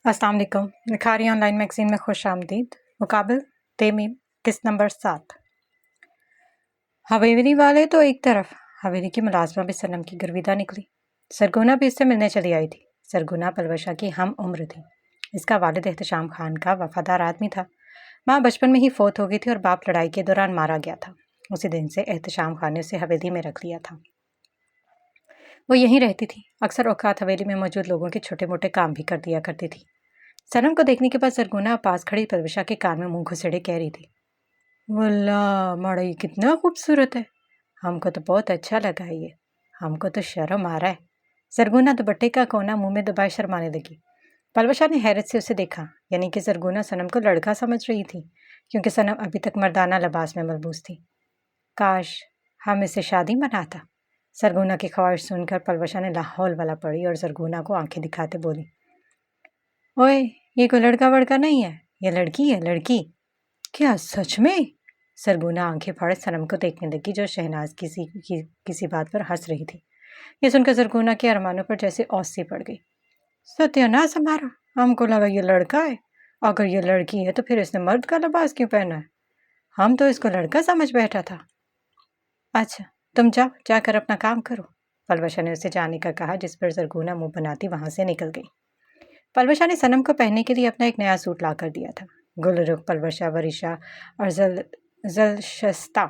अस्सलाम वालेकुम। निखारी online magazine में खुश आमदीद। मुकाबिल तेमीम किस्त नंबर 7। हवेली वाले तो एक तरफ, हवेली की मुलाजमा भी सनम की गर्विदा निकली। सरगुना भी इससे मिलने चली आई थी। सरगुना पलवशा की हम उम्र थी। इसका वालिद एहतशाम खान का वफादार आदमी था। माँ बचपन में ही फोत हो गई थी और बाप लड़ाई के दौरान मारा गया था। उसी दिन से एहतशाम खान ने उसे हवेली में रख लिया था। वो यहीं रहती थी। अक्सर औकात हवेली में मौजूद लोगों के छोटे मोटे काम भी कर दिया करती थी। सनम को देखने के बाद सरगुना पास खड़ी पलवशा के कान में मुंह घुसेड़े कह रही थी, वल्ला मड़ई कितना खूबसूरत है, हमको तो बहुत अच्छा लगा है ये, हमको तो शर्म आ रहा है। सरगुना दुपट्टे का कोना मुंह में दबाए शर्माने लगी। पलवशा ने हैरत से उसे देखा, यानी कि सरगुना सनम को लड़का समझ रही थी, क्योंकि सनम अभी तक मर्दाना लिबास में मलबूस थी। काश हम इसे शादी मनाता। सरगुना की ख्वाहिश सुनकर पलवशा ने लाहौल वाला पड़ी और सरगुना को आंखें दिखाते बोली, ओए ये कोई लड़का वड़का नहीं है, ये लड़की है, लड़की। क्या सच में? सरगुना आंखें फाड़े सनम को देखने लगी, जो शहनाज किसी बात पर हंस रही थी। ये सुनकर सरगुना के अरमानों पर जैसे औस सी पड़ गई। सत्यानाश हमारा, हमको लगा ये लड़का है। अगर ये लड़की है तो फिर इसने मर्द का लिबास क्यों पहना है? हम तो इसको लड़का समझ बैठा था। अच्छा तुम जाओ, जाकर अपना काम करो। पलवशा ने उसे जाने का कहा, जिस पर सरगुना मुंह बनाती वहां से निकल गई। पलवशा ने सनम को पहनने के लिए अपना एक नया सूट ला कर दिया था। गुलरुख, पलवशा, वरिशा और जलशस्ता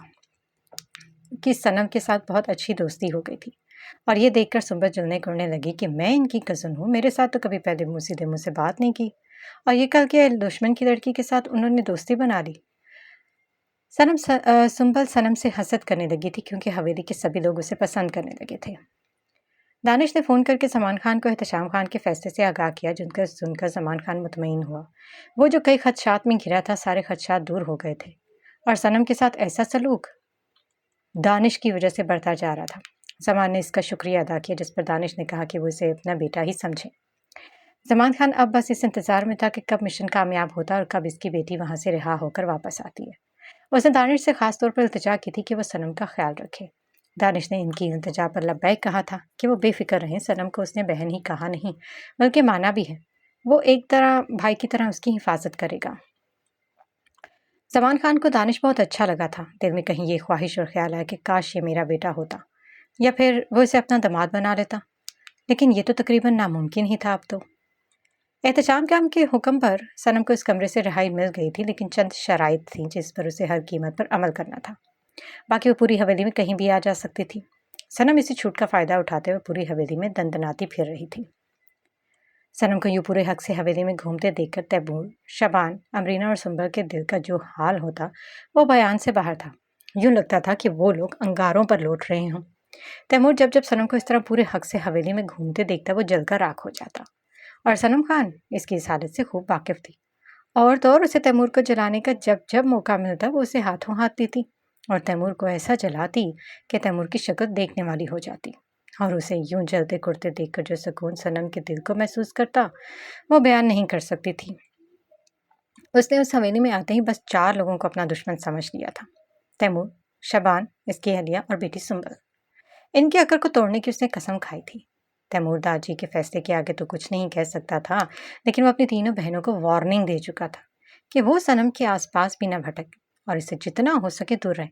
की सनम के साथ बहुत अच्छी दोस्ती हो गई थी, और ये देखकर सुंबल जलने कुड़ने लगी कि मैं इनकी कज़न हूँ, मेरे साथ तो कभी पहले सीधे मुँह से बात नहीं की, और ये कल के दुश्मन की लड़की के साथ उन्होंने दोस्ती बना ली। सुंबल सनम से हसद करने लगी थी, क्योंकि हवेली के सभी लोग उसे पसंद करने लगे थे। दानिश ने फ़ोन करके सलमान खान को एहतशाम खान के फैसले से आगाह किया, जिनका सुनकर सलमान खान मुतमईन हुआ। वो जो कई खदशात में घिरा था, सारे खदशात दूर हो गए थे, और सनम के साथ ऐसा सलूक दानिश की वजह से बढ़ता जा रहा था। सलमान ने इसका शुक्रिया अदा किया, जिस पर दानिश ने कहा कि वो इसे अपना बेटा ही समझे। सलमान खान अब बस इस इंतज़ार में था कि कब मिशन कामयाब होता और कब इसकी बेटी वहाँ से रिहा होकर वापस आती है। उसने दानिश से खास तौर पर इल्तिजा की थी कि वो सनम का ख्याल रखे। दानिश ने इनकी इल्तिजा पर लब्बैक कहा था कि वो बेफिक्र रहें। सनम को उसने बहन ही कहा नहीं, बल्कि माना भी है। वो एक तरह भाई की तरह उसकी हिफाजत करेगा। सलमान खान को दानिश बहुत अच्छा लगा था। दिल में कहीं ये ख्वाहिश और ख्याल आया कि काश ये मेरा बेटा होता, या फिर वो इसे अपना दामाद बना लेता, लेकिन ये तो तकरीबन नामुमकिन ही था अब तो। एहतशाम खान के हुक्म पर सनम को इस कमरे से रिहाई मिल गई थी, लेकिन चंद शराइत थीं जिस पर उसे हर कीमत पर अमल करना था। बाकी वो पूरी हवेली में कहीं भी आ जा सकती थी। सनम इसी छूट का फ़ायदा उठाते हुए पूरी हवेली में दंदनाती फिर रही थी। सनम को यूँ पूरे हक से हवेली में घूमते देखकर तैमूर, शबान, अमरीना और सुंबल के दिल का जो हाल होता, वो बयान से बाहर था। यूँ लगता था कि वो लोग अंगारों पर लौट रहे हों। तैमूर जब जब सनम को इस तरह पूरे हक से हवेली में घूमते देखता, वो जलकर राख हो जाता, और सनम खान इसकी इस हालत से खूब वाकिफ थी। और तो और उसे तैमूर को जलाने का जब जब मौका मिलता, वो उसे हाथों हाथ देती और तैमूर को ऐसा जलाती कि तैमूर की शक्ल देखने वाली हो जाती। और उसे यूं जलते कुड़ते देखकर जो सुकून सनम के दिल को महसूस करता, वो बयान नहीं कर सकती थी। उसने उस हवेली में आते ही बस 4 लोगों को अपना दुश्मन समझ लिया था: तैमूर, शबान, इसकी अहलिया और बेटी सुंबल। इनकी अकड़ को तोड़ने की उसने कसम खाई थी। तैमूर दाजी के फैसले के आगे तो कुछ नहीं कह सकता था, लेकिन वो अपनी तीनों बहनों को वार्निंग दे चुका था कि वो सनम के आसपास भी न भटक और इससे जितना हो सके दूर रहे।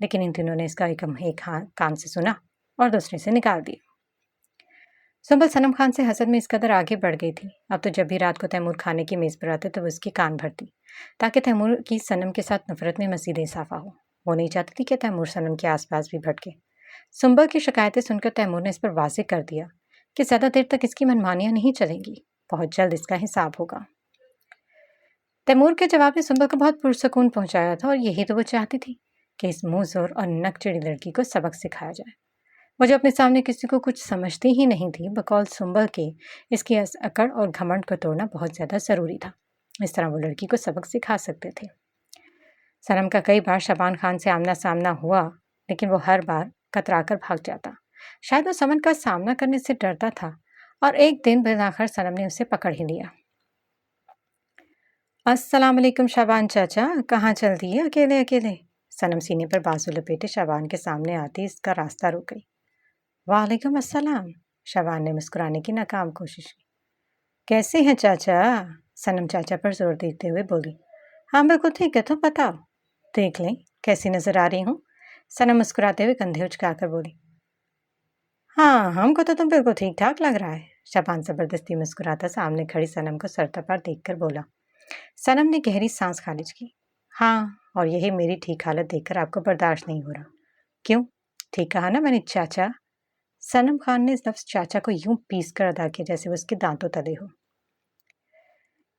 लेकिन इन तीनों ने इसका एक कान से सुना और दूसरे से निकाल दिया। सुंबल सनम खान से हसद में इस कदर आगे बढ़ गई थी, अब तो जब भी रात को तैमूर खाने की मेज़ पर आते तो वो उसके कान भरती, ताकि तैमूर की सनम के साथ नफरत में मज़ीद इजाफा हो। वो नहीं चाहती थी कि तैमूर सनम के आसपास भी भटके। सुंबल की शिकायतें सुनकर तैमूर ने इस पर वाज़ेह कर दिया कि ज़्यादा देर तक इसकी मनमानियां नहीं चलेंगी, बहुत जल्द इसका हिसाब होगा। तैमूर के जवाब ने सुंबल को बहुत पुरसकून पहुंचाया था, और यही तो वो चाहती थी कि इस मुंह जोर और नकचिड़ी लड़की को सबक सिखाया जाए। वो जो अपने सामने किसी को कुछ समझती ही नहीं थी, बकौल सुंबल के इसकी अकड़ और घमंड को तोड़ना बहुत ज़्यादा ज़रूरी था। इस तरह वो लड़की को सबक सिखा सकते थे। सनम का कई बार शबान खान से आमना सामना हुआ, लेकिन वो हर बार कतराकर भाग जाता। शायद वो समन का सामना करने से डरता था, और एक दिन बिलाखिर सनम ने उसे पकड़ ही लिया। अस्सलाम वालेकुम शबान चाचा, कहाँ चल दी है अकेले अकेले? सनम सीने पर बाजू लपेटे शबान के सामने आती इसका रास्ता रुक गई। वालेकुम अस्सलाम, शबान ने मुस्कुराने की नाकाम कोशिश की। कैसे हैं चाचा? सनम चाचा पर जोर देते हुए बोली। हाँ बिल्कुल ठीक है, तुम बताओ। देख लें कैसी नजर आ रही हूँ? सनम मुस्कुराते हुए कंधे उचकाकर बोली। हाँ हमको तो तुम बिल्कुल ठीक ठाक लग रहा है। शबान जबरदस्ती मुस्कुराता सामने खड़ी सनम को सरतपा देखकर बोला। सनम ने गहरी सांस खारिज की। हाँ, और यही मेरी ठीक हालत देखकर आपको बर्दाश्त नहीं हो रहा। क्यों? ठीक कहा ना मैंने चाचा? सनम खान ने इस लफ्ज चाचा को यूं पीस कर अदा किया जैसे वो उसके दांतों तले हो।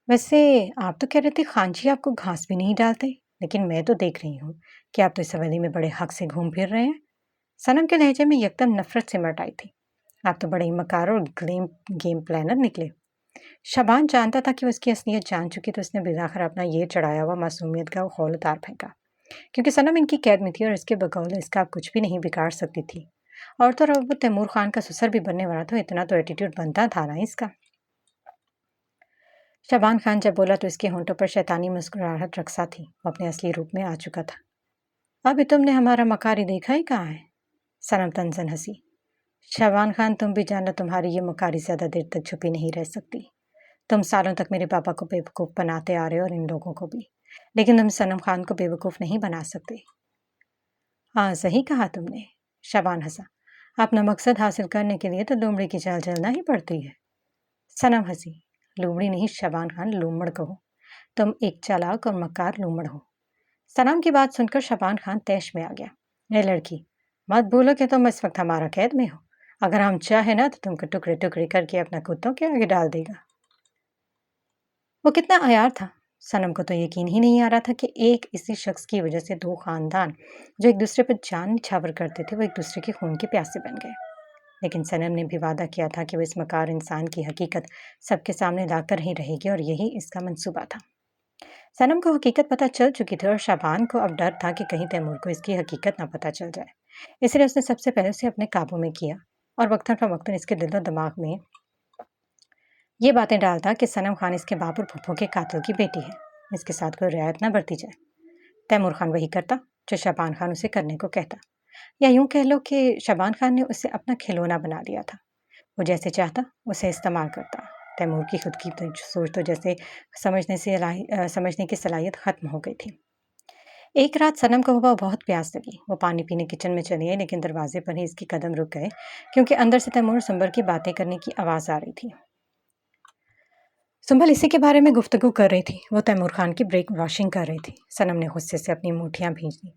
वैसे आप तो कह रहे थे खान जी आपको घास भी नहीं डालते, लेकिन मैं तो देख रही हूँ कि आप तो इस हवेली में बड़े हक से घूम फिर रहे हैं। सनम के लहजे में यकदम नफरत सिमट आई थी। आप तो बड़े ही मकार और गेम प्लानर निकले। शबान जानता था कि वो उसकी असलियत जान चुकी, तो उसने बिलाखिर अपना ये चढ़ाया हुआ मासूमियत का खौल उतार फेंका। क्योंकि सनम इनकी कैद में थी और इसके बगौल इसका आप कुछ भी नहीं बिगाड़ सकती थी। और तो अब वो तैमूर खान का ससुर भी बनने वाला था, इतना तो एटीट्यूड बनता था ना इसका। शबान खान जब बोला तो इसके होंठों पर शैतानी मुस्कुराहट रक्सा थी। वो अपने असली रूप में आ चुका था। अभी तुमने हमारा मकारी देखा ही कहाँ है? सनम तंजन हंसी। शबान खान तुम भी जानो तुम्हारी ये मकारी ज्यादा देर तक छुपी नहीं रह सकती। तुम सालों तक मेरे पापा को बेवकूफ़ बनाते आ रहे हो और इन लोगों को भी, लेकिन तुम सनम खान को बेवकूफ़ नहीं बना सकते। हाँ सही कहा तुमने। शबान हंसा। अपना मकसद हासिल करने के लिए तो लोमड़ी की चाल चलना ही पड़ती है। सनम हंसी। लोमड़ी नहीं शबान खान, लोमड़ कहो। तुम एक चालाक और मक्कार लोमड़ हो। सनम की बात सुनकर शबान खान तैश में आ गया। ए लड़की, मत भूलो कि तुम इस वक्त हमारा कैद में हो। अगर हम चाहे ना तो तुमको टुकड़े टुकड़े करके अपना कुत्तों के आगे डाल देगा। वो कितना अयार था। सनम को तो यकीन ही नहीं आ रहा था कि एक इसी शख्स की वजह से दो खानदान जो एक दूसरे पर जान निछावर करते थे वो एक दूसरे के खून के प्यासे बन गए। लेकिन सनम ने भी वादा किया था कि वो इस मकार इंसान की हकीकत सबके सामने लाकर ही रहेगी और यही इसका मंसूबा था। सनम को हकीकत पता चल चुकी थी और शाबान को अब डर था कि कहीं तैमूर को इसकी हकीकत ना पता चल जाए। इसलिए उसने सबसे पहले उसे अपने काबू में किया और वक्तन फवक्तन इसके दिलो दिमाग में ये बातें डालता कि सनम खान इसके बाप और फुफ्फो के कातिल की बेटी है। इसके साथ कोई रियायत न बरती जाए। तैमूर खान वही करता जो शबान खान उसे करने को कहता, या यूं कह लो कि शबान खान ने उसे अपना खिलौना बना दिया था। वो जैसे चाहता उसे इस्तेमाल करता। तैमूर की खुद की सोच तो जैसे समझने की सलाहियत खत्म हो गई थी। एक रात सनम को हुआ बहुत प्यास लगी। वो पानी पीने किचन में चली आई, लेकिन दरवाजे पर ही इसके कदम रुक गए क्योंकि अंदर से तैमूर सुंबर की बातें करने की आवाज़ आ रही थी। सुंबल इसी के बारे में गुफ्तगू कर रही थी। वो तैमूर खान की ब्रेक वॉशिंग कर रही थी। सनम ने गुस्से से अपनी मुठियां भींच दी।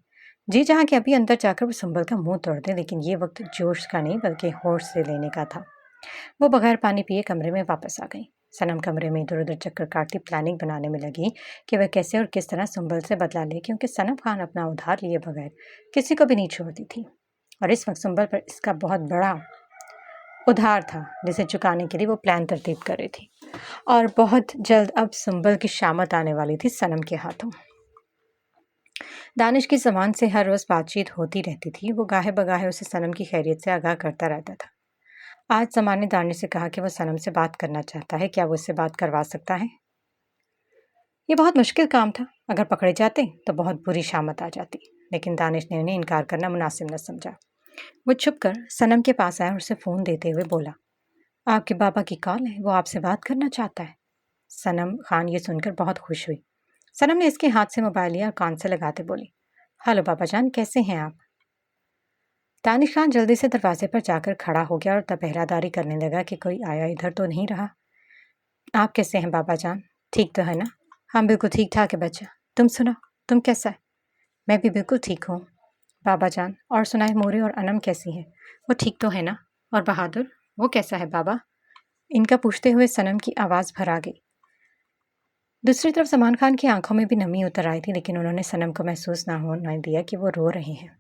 जी जहाँ कि अभी अंदर जाकर वो सुंबल का मुंह तोड़ दे, लेकिन ये वक्त जोश का नहीं बल्कि होश से लेने का था। वो बगैर पानी पिए कमरे में वापस आ गई। सनम कमरे में इधर उधर चक्कर काटती प्लानिंग बनाने में लगी कि वह कैसे और किस तरह सुंबल से बदला ले, क्योंकि सनम खान अपना उधार लिए बगैर किसी को भी नहीं छोड़ती थी और इस वक्त सुंबल पर इसका बहुत बड़ा उधार था जिसे चुकाने के लिए वो प्लान तरतीब कर रही थी। और बहुत जल्द अब सुंबल की शामत आने वाली थी सनम के हाथों। दानिश की ज़बान से हर रोज़ बातचीत होती रहती थी। वो गाहे बगाहे उसे सनम की खैरियत से आगाह करता रहता था। आज ज़मान ने दानिश से कहा कि वो सनम से बात करना चाहता है। क्या वो उससे बात करवा सकता है? ये बहुत मुश्किल काम था। अगर पकड़े जाते तो बहुत बुरी शामत आ जाती, लेकिन दानिश ने उन्हें इनकार करना मुनासिब न समझा। वो छुप कर सनम के पास आया और उसे फ़ोन देते हुए बोला, आपके बाबा की कॉल है, वो आपसे बात करना चाहता है। सनम खान ये सुनकर बहुत खुश हुई। सनम ने इसके हाथ से मोबाइल लिया और कान से लगाते बोली, हेलो बाबा जान, कैसे हैं आप? दानिश खान जल्दी से दरवाजे पर जाकर खड़ा हो गया और तब पहरादारी करने लगा कि कोई आया इधर तो नहीं रहा। आप कैसे हैं बाबा जान? ठीक तो है ना? हम बिल्कुल ठीक ठाक है बच्चा। तुम सुनो, तुम कैसा है? मैं भी बिल्कुल ठीक हूँ बाबा जान। और सुनाए मोरे और अनम कैसी हैं? वो ठीक तो है ना? और बहादुर, वो कैसा है बाबा? इनका पूछते हुए सनम की आवाज़ भर आ गई। दूसरी तरफ सलमान खान की आंखों में भी नमी उतर आई थी, लेकिन उन्होंने सनम को महसूस ना होने दिया कि वो रो रहे हैं।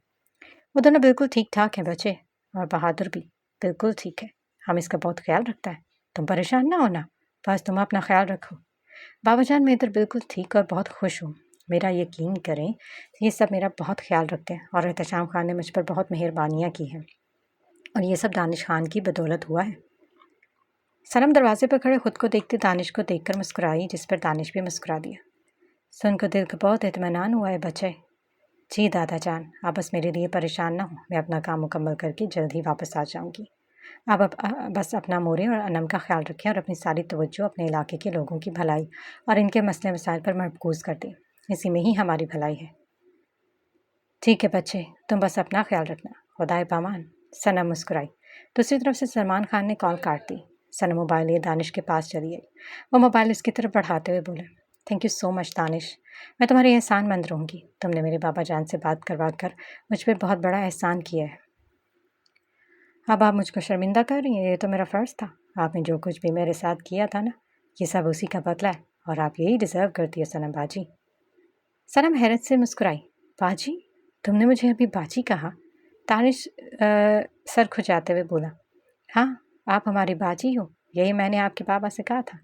वो दोनों बिल्कुल ठीक ठाक हैं बच्चे, और बहादुर भी बिल्कुल ठीक है। हम इसका बहुत ख्याल रखता है। तुम परेशान ना होना, बस तुम अपना ख्याल रखो। बाबा जान मैं इधर बिल्कुल ठीक और बहुत खुश हूँ। मेरा यकीन करें, ये सब मेरा बहुत ख्याल रखते हैं और एहतशाम खान ने मुझ पर बहुत मेहरबानियाँ की हैं, और ये सब दानिश खान की बदौलत हुआ है। सनम दरवाजे पर खड़े खुद को देखते दानिश को देखकर मुस्कुराई, जिस पर दानिश भी मुस्कुरा दिया। सुनकर दिल को बहुत इत्मीनान हुआ है बच्चे। जी दादा जान, आप बस मेरे लिए परेशान ना हो, मैं अपना काम मुकम्मल करके जल्द ही वापस आ जाऊंगी। आप बस अपना मोरे और अनम का ख्याल रखें और अपनी सारी तवज्जो अपने इलाके के लोगों की भलाई और इनके मसले मसाइल पर मरकूज़ कर दें। इसी में ही हमारी भलाई है। ठीक है बच्चे, तुम बस अपना ख्याल रखना, खुदाए पामान। सनम मुस्कुराई। दूसरी तरफ से सलमान खान ने कॉल काट दी। सनम मोबाइल लिए दानिश के पास चली आई। वो मोबाइल उसकी तरफ बढ़ाते हुए बोले, thank you so much Danish, मैं तुम्हारी एहसानमंद रहूँगी। तुमने मेरे बाबा जान से बात करवा कर मुझ पर बहुत बड़ा एहसान किया है। अब आप मुझको शर्मिंदा कर रही हैं, ये तो मेरा फ़र्ज़ था। आपने जो कुछ भी मेरे साथ किया था ना, ये सब उसी का बदला है और आप यही डिज़र्व करती है सनम बाजी। सनम हैरत से मुस्कुराई। बाजी? तुमने मुझे अभी बाजी कहा? दानिश सर खुजाते हुए बोला, हाँ, आप हमारी बाजी हो, यही मैंने आपके बाबा से कहा था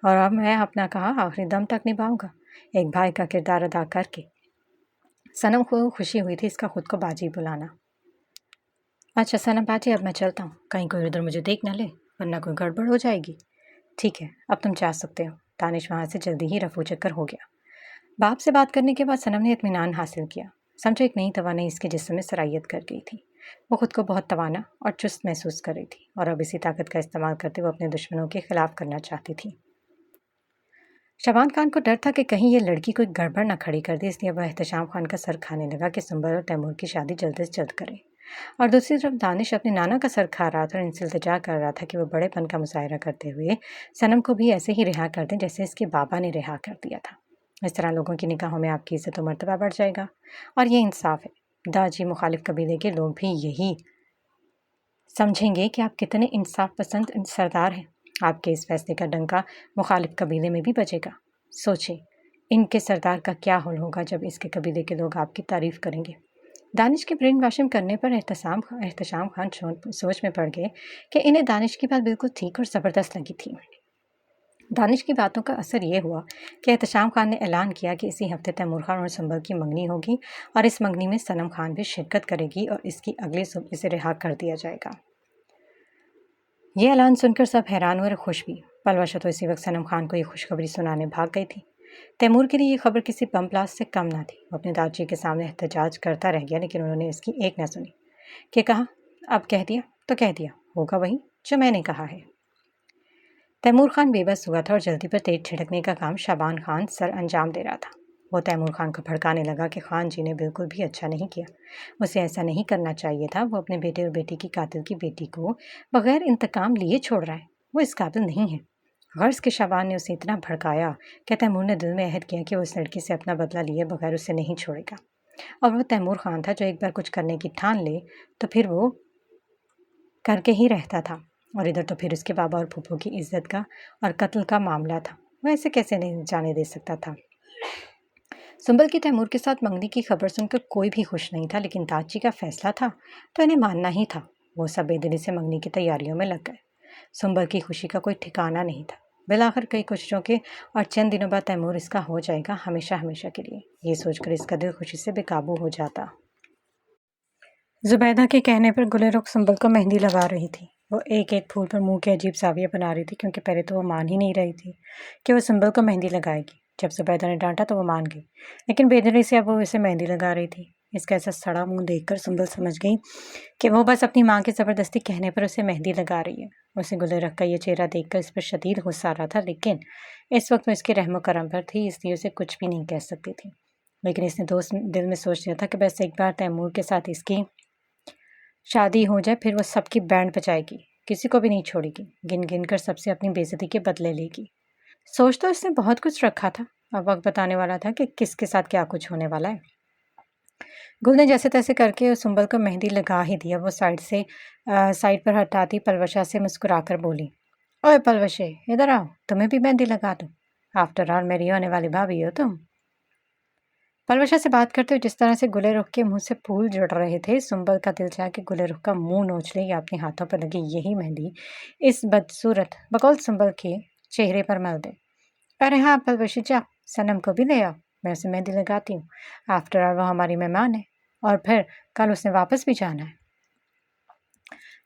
और अब मैं अपना कहा आखिरी दम तक निभाऊंगा, एक भाई का किरदार अदा करके। सनम को खुशी हुई थी इसका खुद को बाजी बुलाना। अच्छा सनम बाजी, अब मैं चलता हूँ, कहीं कोई उधर मुझे देख न ले, वरना कोई गड़बड़ हो जाएगी। ठीक है, अब तुम जा सकते हो। दानिश वहाँ से जल्दी ही रफू चक्कर हो गया। बाप से बात करने के बाद सनम ने इत्मीनान हासिल किया। समझो एक नई तवानाई इसके जिस्म में सरायत कर गई थी। वो खुद को बहुत तवाना और चुस्त महसूस कर रही थी और अब इसी ताकत का इस्तेमाल करते वो अपने दुश्मनों के खिलाफ करना चाहती थी। शबान खान को डर था कि कहीं ये लड़की कोई गड़बड़ न खड़ी कर दे, इसलिए वह एहतशाम खान का सर खाने लगा कि सुंबर और तैमूर की शादी जल्द से जल्द करे। और दूसरी तरफ दानिश अपने नाना का सर खा रहा था और इनसे इल्तिजा कर रहा था कि वो बड़ेपन का मुजाहरा करते हुए सनम को भी ऐसे ही रिहा कर दें जैसे इसके बाबा ने रिहा कर दिया था। इस तरह लोगों की निगाहों में आपकी इज्जत व मर्तबा बढ़ जाएगा और ये इंसाफ है। दाजी मुखालिफ कबीले के लोग भी यही समझेंगे कि आप कितने इंसाफ पसंद सरदार हैं। आपके इस फैसले का डंका मुखालिफ कबीले में भी बजेगा। सोचें, इनके सरदार का क्या हाल होगा जब इसके कबीले के लोग आपकी तारीफ करेंगे। दानिश के ब्रेन वॉशिंग करने पर एहतशाम खान सोच में पड़ गए कि इन्हें दानिश की बात बिल्कुल ठीक और ज़बरदस्त लगी थी। दानिश की बातों का असर ये हुआ कि एहतशाम खान ने ऐलान किया कि इसी हफ्ते तैमूर खान और सुंबल की मंगनी होगी और इस मंगनी में सनम खान भी शिरकत करेगी और इसकी अगली सुबह इसे रिहा कर दिया जाएगा। ये ऐलान सुनकर सब हैरान हुए और खुश भी। पलवशा तो इसी वक्त सनम खान को ये खुशखबरी सुनाने भाग गई थी। तैमूर के लिए ये खबर किसी बम ब्लास्ट से कम ना थी। वो अपने दादाजी के सामने एहतजाज करता रह गया, लेकिन उन्होंने इसकी एक न सुनी। कि कहा, अब कह दिया तो कह दिया, होगा वही जो मैंने कहा है। तैमूर खान बेबस हुआ था और जल्दी पर तेज छिड़कने का काम शाबान खान सर अंजाम दे रहा था। वो तैमूर खान को भड़काने लगा कि खान जी ने बिल्कुल भी अच्छा नहीं किया, उसे ऐसा नहीं करना चाहिए था। वो अपने बेटे और बेटी की कातिल की बेटी को बगैर इंतकाम लिए छोड़ रहा है, वो इस काबिल नहीं है। गर्ज के शाबान ने उसे इतना भड़काया कि तैमूर ने दिल में अहद किया कि वो उस लड़की से अपना बदला लिए बगैर उसे नहीं छोड़ेगा। और वो तैमूर खान था जो एक बार कुछ करने की ठान ले तो फिर वो करके ही रहता था। और इधर तो फिर उसके बाबा और फूफू की इज्जत का और कत्ल का मामला था, वो ऐसे कैसे नहीं जाने दे सकता था। सुंबल की तैमूर के साथ मंगनी की खबर सुनकर कोई भी खुश नहीं था, लेकिन दाची का फैसला था तो इन्हें मानना ही था। वो सब बेदिली से मंगनी की तैयारियों में लग गए। सुंबल की खुशी का कोई ठिकाना नहीं था। बिलाखिर कई कोशिशों के और चंद दिनों बाद तैमूर इसका हो जाएगा हमेशा हमेशा के लिए। ये सोचकर इसका दिल खुशी से बेकाबू हो जाता। जुबैदा के कहने पर गुलेरुख सुंबल को मेहंदी लगा रही थी। वो एक एक फूल पर मुंह के अजीब सावियाँ बना रही थी, क्योंकि पहले तो वो मान ही नहीं रही थी कि वो सुंबल को मेहंदी लगाएगी। जब जुबैदा ने डांटा तो वो मान गई, लेकिन बेदिली से अब वो इसे मेहंदी लगा रही थी। इसका ऐसा सड़ा मुंह देखकर सुंबल समझ गई कि वो बस अपनी माँ के ज़बरदस्ती कहने पर उसे मेहंदी लगा रही है। उसे गुलेरुख का ये चेहरा देखकर इस पर शदीद गुस्सा आ रहा था, लेकिन इस वक्त वो इसके रहमो करम पर थी, इसलिए उसे कुछ भी नहीं कह सकती थी। लेकिन इसने दोस्त दिल में सोच लिया था कि बस एक बार तैमूर के साथ इसकी शादी हो जाए, फिर वो सबकी बैंड बजाएगी, किसी को भी नहीं छोड़ेगी, गिन गिन कर सबसे अपनी बेइज्जती के बदले लेगी। सोच तो इसने बहुत कुछ रखा था, अब वक्त बताने वाला था कि किसके साथ क्या कुछ होने वाला है। गुल ने जैसे तैसे करके सुंबल को मेहंदी लगा ही दिया। वो साइड पर हटाती पलवशा से मुस्कुराकर बोली, ओए पलवशे, इधर आओ, तुम्हें भी मेहंदी लगा दूँ। आफ्टर ऑल मेरी होने वाली भाभी हो तुम। पलवशा से बात करते हुए जिस तरह से गुलेरुख के मुंह से फूल जुड़ रहे थे, सुंबल का दिल चाहा कि गुलेरुख का मुंह नोच ले या अपने हाथों पर लगी यही मेहंदी इस बदसूरत बकौल सुंबल के चेहरे पर मल दे। अरे हाँ पलवशी, जा सनम को भी ले आओ, मैं उसे मेहंदी लगाती हूँ। आफ्टर ऑल वो हमारी मेहमान है और फिर कल उसने वापस भी जाना है।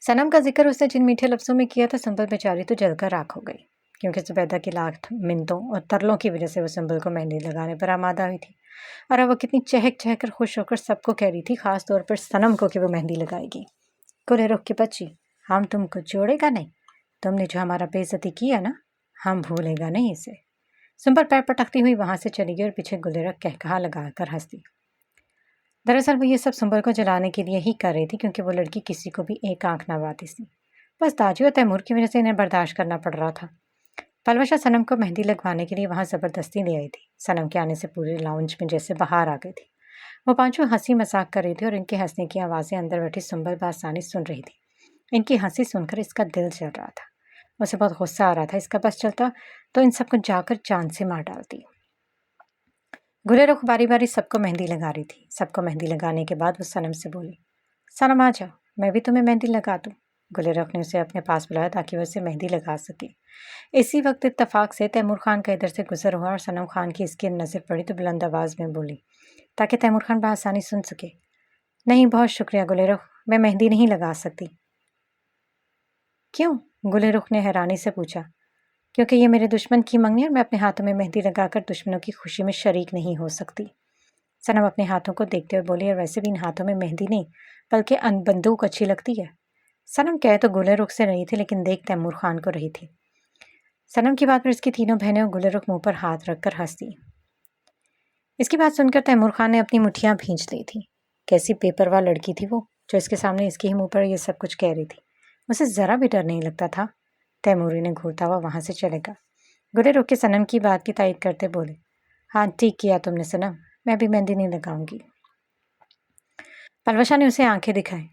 सनम का जिक्र उसने जिन मीठे लफ्ज़ों में किया था, सुंबल बेचारी तो जलकर राख हो गई, क्योंकि जुबैदा की लाख मिन्नतों और तरलों की वजह से वो सुंबल को मेहंदी लगाने पर आमादा हुई थी। और अब वो कितनी चहक चहक कर खुश होकर सबको कह रही थी, ख़ास तौर पर सनम को, कि वो मेहंदी लगाएगी। गुलेरुख की बच्ची, हम तुमको छोड़ेगा नहीं। तुमने जो हमारा बेइज्जती किया ना, हम भूलेगा नहीं इसे। सुंबर पैर पटकती हुई वहां से चली गई और पीछे गुलेरख कहकहा लगाकर हंसती। दरअसल वो ये सब सुंबर को जलाने के लिए ही कर रही थी, क्योंकि वो लड़की किसी को भी एक आंख ना बाती थी। बस ताजू और तैमूर की वजह से इन्हें बर्दाश्त करना पड़ रहा था। पलवशा सनम को मेहंदी लगवाने के लिए वहां जबरदस्ती ले आई थी। सनम के आने से पूरे लाउंज में जैसे बाहर आ गई थी। वो पांचों हंसी मजाक कर रही थी और इनके हंसने की आवाज़ें अंदर बैठी सुंबल बासानी सुन रही थी। इनकी हंसी सुनकर इसका दिल चल रहा था। उसे बहुत गुस्सा आ रहा था। इसका बस चलता तो इन सबको जाकर चांद से मार डालती। गुलेरख बारी बारी सबको मेहंदी लगा रही थी। सबको मेहंदी लगाने के बाद वो सनम से बोली, सनम आ जाओ, मैं भी तुम्हें मेहंदी लगा दूँ। गुलेरख ने उसे अपने पास बुलाया ताकि वह उसे मेहंदी लगा सके। इसी वक्त इत्तेफाक से तैमूर खान का इधर से गुजर हुआ और सनम खान की इसकी नज़र पड़ी तो बुलंद आवाज़ में बोली, ताकि तैमूर खान बआसानी सुन सके, नहीं बहुत शुक्रिया गुलेरख, मैं मेहंदी नहीं लगा सकती। क्यों? गुलेरख ने हैरानी से पूछा। क्योंकि ये मेरे दुश्मन की मंगनी और मैं अपने हाथों में मेहंदी लगाकर दुश्मनों की खुशी में शरीक नहीं हो सकती। सनम अपने हाथों को देखते हुए बोली, और वैसे भी इन हाथों में मेहंदी नहीं बल्कि बंदूक अच्छी लगती है। सनम कह तो गुलेरख से रही थी, लेकिन देख तैमूर खान को रही थी। सनम की बात पर इसकी तीनों बहनें और गुलेरख मुंह पर हाथ रखकर हंसती। इसकी बात सुनकर तैमूर खान ने अपनी मुठ्ठियां भींच ली थी। कैसी बेपरवाह लड़की थी वो, जो इसके सामने इसके ही मुंह पर ये सब कुछ कह रही थी। उसे जरा भी डर नहीं लगता था। तैमूरी ने घूरता हुआ वहां से चलेगा। गुलेरख के सनम की बात की तायद करते बोले, हाँ ठीक किया तुमने सनम, मैं भी मेहंदी नहीं लगाऊंगी। पलवशा ने उसे आंखें दिखाई।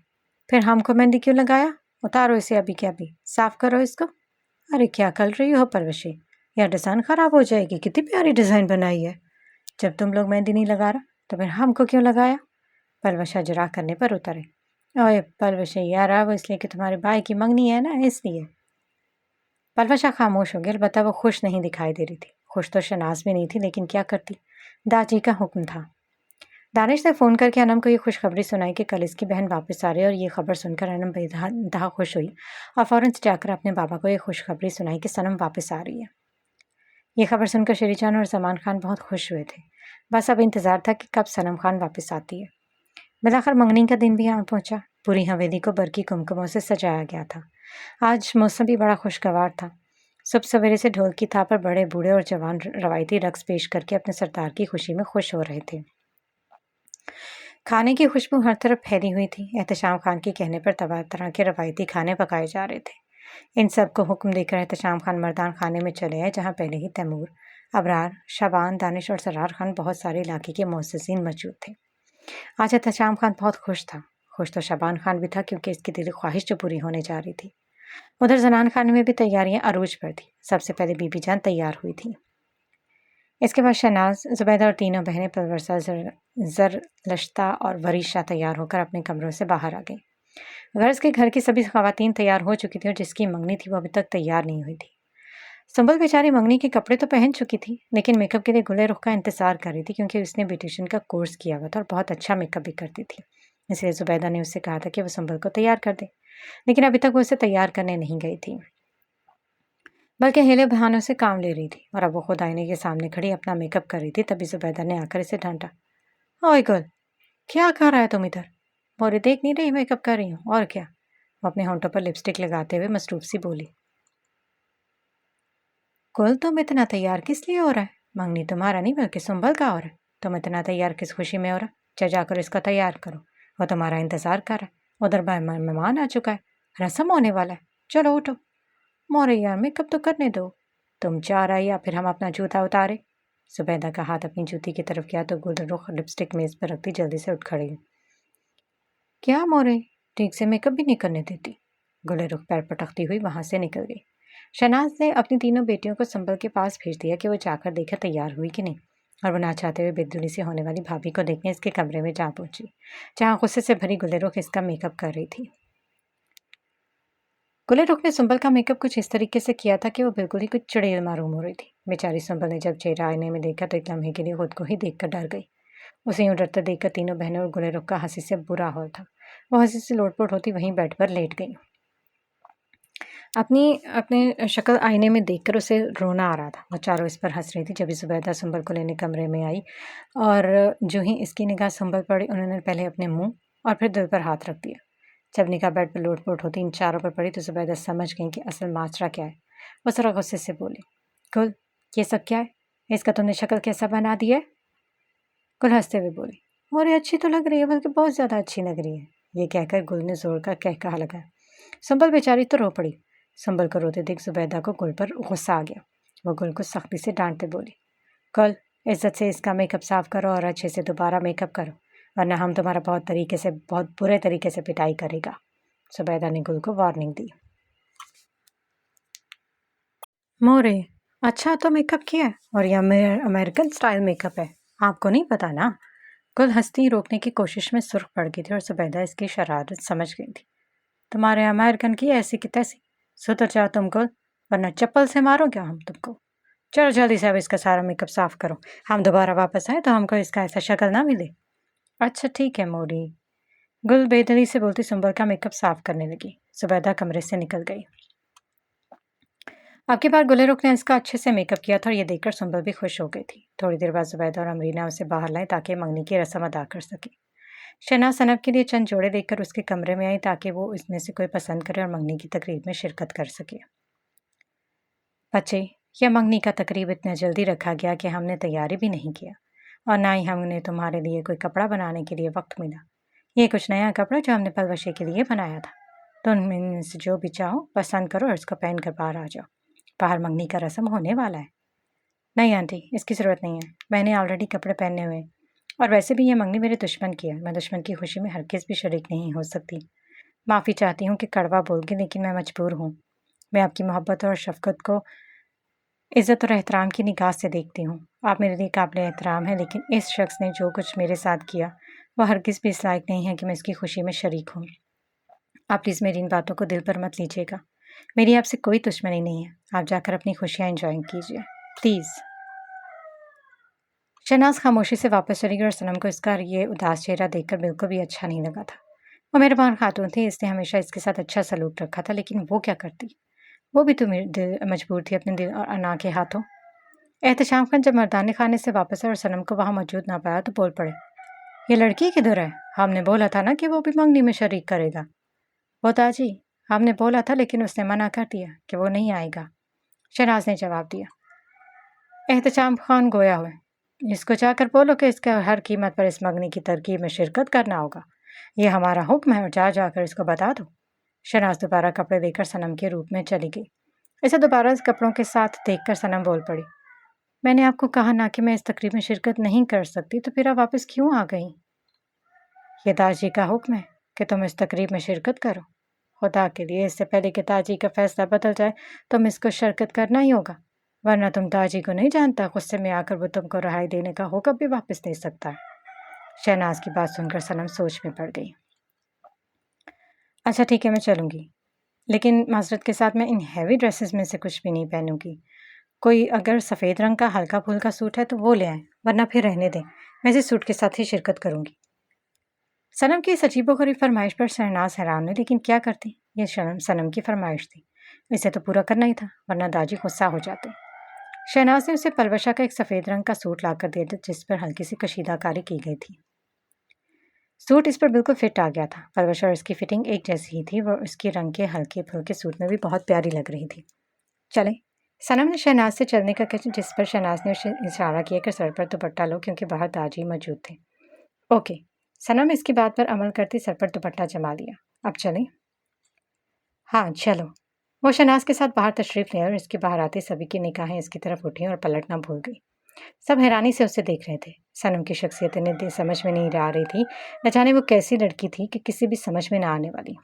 फिर हमको मेहंदी क्यों लगाया? उतारो इसे अभी के अभी, साफ करो इसको। अरे क्या कर रही हो पलवशी, यह डिज़ाइन खराब हो जाएगी। कितनी प्यारी डिज़ाइन बनाई है। जब तुम लोग मेहंदी नहीं लगा रहा तो फिर हमको क्यों लगाया? पलवशा जरा करने पर उतरे। ओए पलवशी यार, वो इसलिए कि तुम्हारे भाई की मंगनी है ना, इसलिए। पलवशा खामोश हो गई। अलबत्ता वो खुश नहीं दिखाई दे रही थी। खुश तो शनाज भी नहीं थी, लेकिन क्या करती, दादी का हुक्म था। दानिश ने फ़ोन करके अनम को ये खुशखबरी सुनाई कि कल इसकी बहन वापस आ रही है, और ये खबर सुनकर अनम बेइंतहा खुश हुई और फ़ौरन से जाकर अपने बाबा को ये खुशखबरी सुनाई कि सनम वापस आ रही है। ये खबर सुनकर शेरीजान और जमान खान बहुत खुश हुए थे। बस अब इंतज़ार था कि कब सनम खान वापस आती है। बिलाखिर मंगनी का दिन भी आ पहुंचा। पूरी हवेली को बरकी कुमकुमों से सजाया गया था। आज मौसम भी बड़ा खुशगवार था। सुबह सवेरे से ढोल की थाप पर बड़े बूढ़े और जवान रवायती रक्स पेश करके अपने सरदार की खुशी में खुश हो रहे थे। खाने की खुशबू हर तरफ फैली हुई थी। एहतशाम खान के कहने पर तरह तरह के रवायती खाने पकाए जा रहे थे। इन सब को हुक्म देकर एहतशाम खान मर्दान खाने में चले आए, जहाँ पहले ही तैमूर, अबरार, शाबान, दानिश और सरार खान बहुत सारे इलाके के मुअज़्ज़िज़ीन मौजूद थे। आज एहतशाम खान बहुत खुश था। खुश तो शाबान खान भी था, क्योंकि इसकी दिली ख्वाहिश जो पूरी होने जा रही थी। उधर जनान खाने में भी तैयारियां अरूज पर थी। सबसे पहले बीबी जान तैयार हुई थी। इसके बाद शहनाज, जुबैदा और तीनों बहनें पलवरसा, लश्ता और वरीशा तैयार होकर अपने कमरों से बाहर आ गई। गर्ज के घर की सभी खवातीन तैयार हो चुकी थी, और जिसकी मंगनी थी वो अभी तक तैयार नहीं हुई थी। सुंबल बेचारी मंगनी के कपड़े तो पहन चुकी थी, लेकिन मेकअप के लिए गुलेरख का इंतजार कर रही थी, क्योंकि उसने ब्यूटिशियन का कोर्स किया हुआ था और बहुत अच्छा मेकअप भी करती थी। इसलिए जुबैदा ने उससे कहा था कि वो सुंबल को तैयार कर दे, लेकिन अभी तक वो उसे तैयार करने नहीं गई थी, बल्कि हीले बहानों से काम ले रही थी। और अब वो खुद आईने के सामने खड़ी अपना मेकअप कर रही थी। तभी जुबैदा ने आकर इसे डांटा। ओए गुल, क्या कर रहा है तुम इधर? मोरे देख नहीं रही मेकअप कर रही हूँ, और क्या? वो अपने होंठों पर लिपस्टिक लगाते हुए मसरूफ सी बोली। गुल, तुम इतना तैयार किस लिए हो रहा है? मंगनी तुम्हारा नहीं बल्कि सुंबल का हो रहा है। तुम इतना तैयार किस खुशी में हो रहा? चल जाकर इसका तैयार करो, वो तुम्हारा इंतजार कर रहा है। उधर मेहमान आ चुका है, रस्म होने वाला है। चलो उठो। मोरे यार, मेकअप तो करने दो। तुम चाह रहा या फिर हम अपना जूता उतारे? जुबैदा का हाथ अपनी जूती की तरफ गया तो गुलरुख लिपस्टिक मेज पर रखती जल्दी से उठ खड़ी। क्या मोरे, ठीक से मेकअप भी नहीं करने देती? गुलरुख पैर पटकती हुई वहां से निकल गई। शहनाज ने अपनी तीनों बेटियों को संबल के पास भेज दिया कि वो जाकर देखे तैयार हुई कि नहीं, और वो ना चाहते हुए बेदुली से होने वाली भाभी को देखने इसके कमरे में जा पहुंची, जहाँ गुस्से से भरी गुलरुख इसका मेकअप कर रही थी। गुलरुख ने सुंबल का मेकअप कुछ इस तरीके से किया था कि वो बिल्कुल ही कुछ चुड़ैल मालूम हो रही थी। बेचारी सुंबल ने जब चेहरा आईने में देखा तो एक लम्हे के लिए खुद को ही देखकर डर गई। उसे यूं डरते देखकर तीनों बहनों और गुलरुख का हंसी से बुरा हाल था। वो हंसी से लोटपोट होती वहीं बेड पर लेट गई। अपनी शक्ल आईने में देखकर उसे रोना आ रहा था। वो चारों इस पर हंस रही थी। जब जुबैदा सुंबल को लेने कमरे में आई और जो ही इसकी निगाह सुंबल पड़ी, उन्होंने पहले अपने मुंह और फिर दिल पर हाथ रख दिया। जब निकाह बेड पर लोट पोट होती इन चारों पर पड़ी तो जुबैदा समझ गई कि असल माजरा क्या है। वो ज़रा गुस्से से बोली, गुल ये सब क्या है? इसका तुमने शक्ल कैसा बना दिया है? गुल हंसते हुए बोली, और ये अच्छी तो लग रही है, बल्कि बहुत ज़्यादा अच्छी लग रही है। ये कहकर गुल ने जोर का कहकहा लगाया। संबल बेचारी तो रो पड़ी। संबल को रोते देख जुबैदा को गुल पर गुस्सा आ गया। वो गुल को सख्ती से डांटते बोली, गुल इज्जत से इसका मेकअप साफ करो और अच्छे से दोबारा मेकअप करो, वरना हम तुम्हारा बहुत बुरे तरीके से पिटाई करेगा। जुबैदा ने गुल को वार्निंग दी। मोरे अच्छा तो मेकअप किया है, और ये अमेरिकन स्टाइल मेकअप है, आपको नहीं पता ना? गुल हंसती रोकने की कोशिश में सुर्ख पड़ गई थी और जुबैदा इसकी शरारत समझ गई थी। तुम्हारे अमेरिकन की ऐसी की तैसी, सुधर जाओ तुम गुल, वरना चप्पल से मारोगे हम तुमको। चलो जल्दी से अब इसका सारा मेकअप साफ करो, हम दोबारा वापस आए तो हमको इसका ऐसा शक्ल ना मिले। अच्छा ठीक है मोरी। गुल बेदली से बोलती सुंबल का मेकअप साफ करने लगी। जुबैदा कमरे से निकल गई। अब की बार गुलेरुख ने इसका अच्छे से मेकअप किया था और ये देखकर सुंबल भी खुश हो गई थी। थोड़ी देर बाद जुबैदा और अमरीना उसे बाहर लाए ताकि मंगनी की रस्म अदा कर सके। शहनाज सनब के लिए चंद जोड़े देखकर उसके कमरे में आई ताकि वो इसमें से कोई पसंद करे और मंगनी की तकरीब में शिरकत कर सके। बच्चे, यह मंगनी का तकरीब इतना जल्दी रखा गया कि हमने तैयारी भी नहीं किया, और ना ही हमने तुम्हारे लिए कोई कपड़ा बनाने के लिए वक्त मिला। ये कुछ नया कपड़ा जो हमने पलवशे के लिए बनाया था। तुम इनमें से जो भी चाहो पसंद करो और इसको पहन कर बाहर आ जाओ। बाहर मंगनी का रस्म होने वाला है। नहीं आंटी, इसकी ज़रूरत नहीं है, मैंने ऑलरेडी कपड़े पहने हुए हैं, और वैसे भी ये मंगनी मेरे दुश्मन की है। मैं दुश्मन की खुशी में हरगिज़ भी शरीक नहीं हो सकती। माफ़ी चाहती हूँ कि कड़वा बोलगी, लेकिन मैं मजबूर हूँ। मैं आपकी मोहब्बत और शफ़क़त को इज़्ज़त और एहतराम की निगाह से देखती हूँ। आप मेरे लिए काबिल एहतराम हैं, लेकिन इस शख्स ने जो कुछ मेरे साथ किया वह हरगिज़ भी इस लायक नहीं है कि मैं इसकी खुशी में शरीक हूँ। आप प्लीज़ मेरी इन बातों को दिल पर मत लीजिएगा। मेरी आपसे कोई दुश्मनी नहीं है। आप जाकर अपनी खुशियाँ एंजॉय कीजिए प्लीज़। शहनाज खामोशी से वापस चली गई और सनम को इसका ये उदास चेहरा देखकर बिल्कुल भी अच्छा नहीं लगा था। वो मेहरबान खातून थी, इसने हमेशा इसके साथ अच्छा सलूक रखा था, लेकिन वो क्या करती? वो भी तो मजबूर थी अपने दिल और अना के हाथों। एहतशाम खान जब मर्दाने खाने से वापस आए और सनम को वहाँ मौजूद ना पाया तो बोल पड़े, ये लड़की किधर है? हमने बोला था ना कि वो भी मंगनी में शरीक करेगा। वो दाजी, हमने बोला था, लेकिन उसने मना कर दिया कि वो नहीं आएगा। शहनाज ने जवाब दिया। एहतशाम खान गोया हुए, इसको जाकर बोलो कि इसका हर कीमत पर इस मंगनी की तरकीब में शिरकत करना होगा। ये हमारा हुक्म है, और जाकर इसको बता दो। शहनाज दोबारा कपड़े लेकर सनम के रूप में चली गई। इसे दोबारा इस कपड़ों के साथ देखकर सनम बोल पड़ी, मैंने आपको कहा ना कि मैं इस तकरीब में शिरकत नहीं कर सकती, तो फिर आप वापस क्यों आ गई? ये ताजी का हुक्म है कि तुम इस तकरीब में शिरकत करो। खुदा के लिए, इससे पहले कि ताजी का फैसला बदल जाए तुम इसको शिरकत करना ही होगा, वरना तुम ताजी को नहीं जानता। गुस्से में आकर वो तुमको रिहाई देने का हुक्म भी वापस दे सकता है। शहनाज की बात सुनकर सनम सोच में पड़ गई। अच्छा ठीक है, मैं चलूँगी, लेकिन माजरत के साथ मैं इन हैवी ड्रेसेस में से कुछ भी नहीं पहनूंगी। कोई अगर सफ़ेद रंग का हल्का फुल्का सूट है तो वो ले आएं, वरना फिर रहने दें, मैं इसी सूट के साथ ही शिरकत करूंगी। सनम की इस अजीबोगरीब फरमाइश पर शहनाज हैरान हुई, लेकिन क्या करती? ये सनम की फरमाइश थी, इसे तो पूरा करना ही था, वरना दाजी गुस्सा हो जाते। शहनाज ने उसे पलवशा का एक सफ़ेद रंग का सूट लाकर दिया जिस पर हल्की सी कशीदाकारी की गई थी। सूट इस पर बिल्कुल फिट आ गया था। पलवशा और इसकी फिटिंग एक जैसी ही थी। वह उसके रंग के हल्के फुल्के सूट में भी बहुत प्यारी लग रही थी। चले, सनम ने शहनाज से चलने का कहा, जिस पर शहनाज ने उसे इशारा किया कि सर पर दुपट्टा लो, क्योंकि बाहर दाजी मौजूद थे। ओके, सनम इसकी बात पर अमल करती सर पर दुपट्टा जमा लिया। अब चलें? हाँ चलो। वो शहनाज के साथ बाहर तशरीफ़ ले और इसके बाहर आते सभी की निगाहें इसकी तरफ उठी और पलटना भूल गई। सब हैरानी से उसे देख रहे थे। सनम की शख्सियत इन्हें समझ में नहीं आ रही थी। न जाने वो कैसी लड़की थी कि किसी भी समझ में ना आने वाली।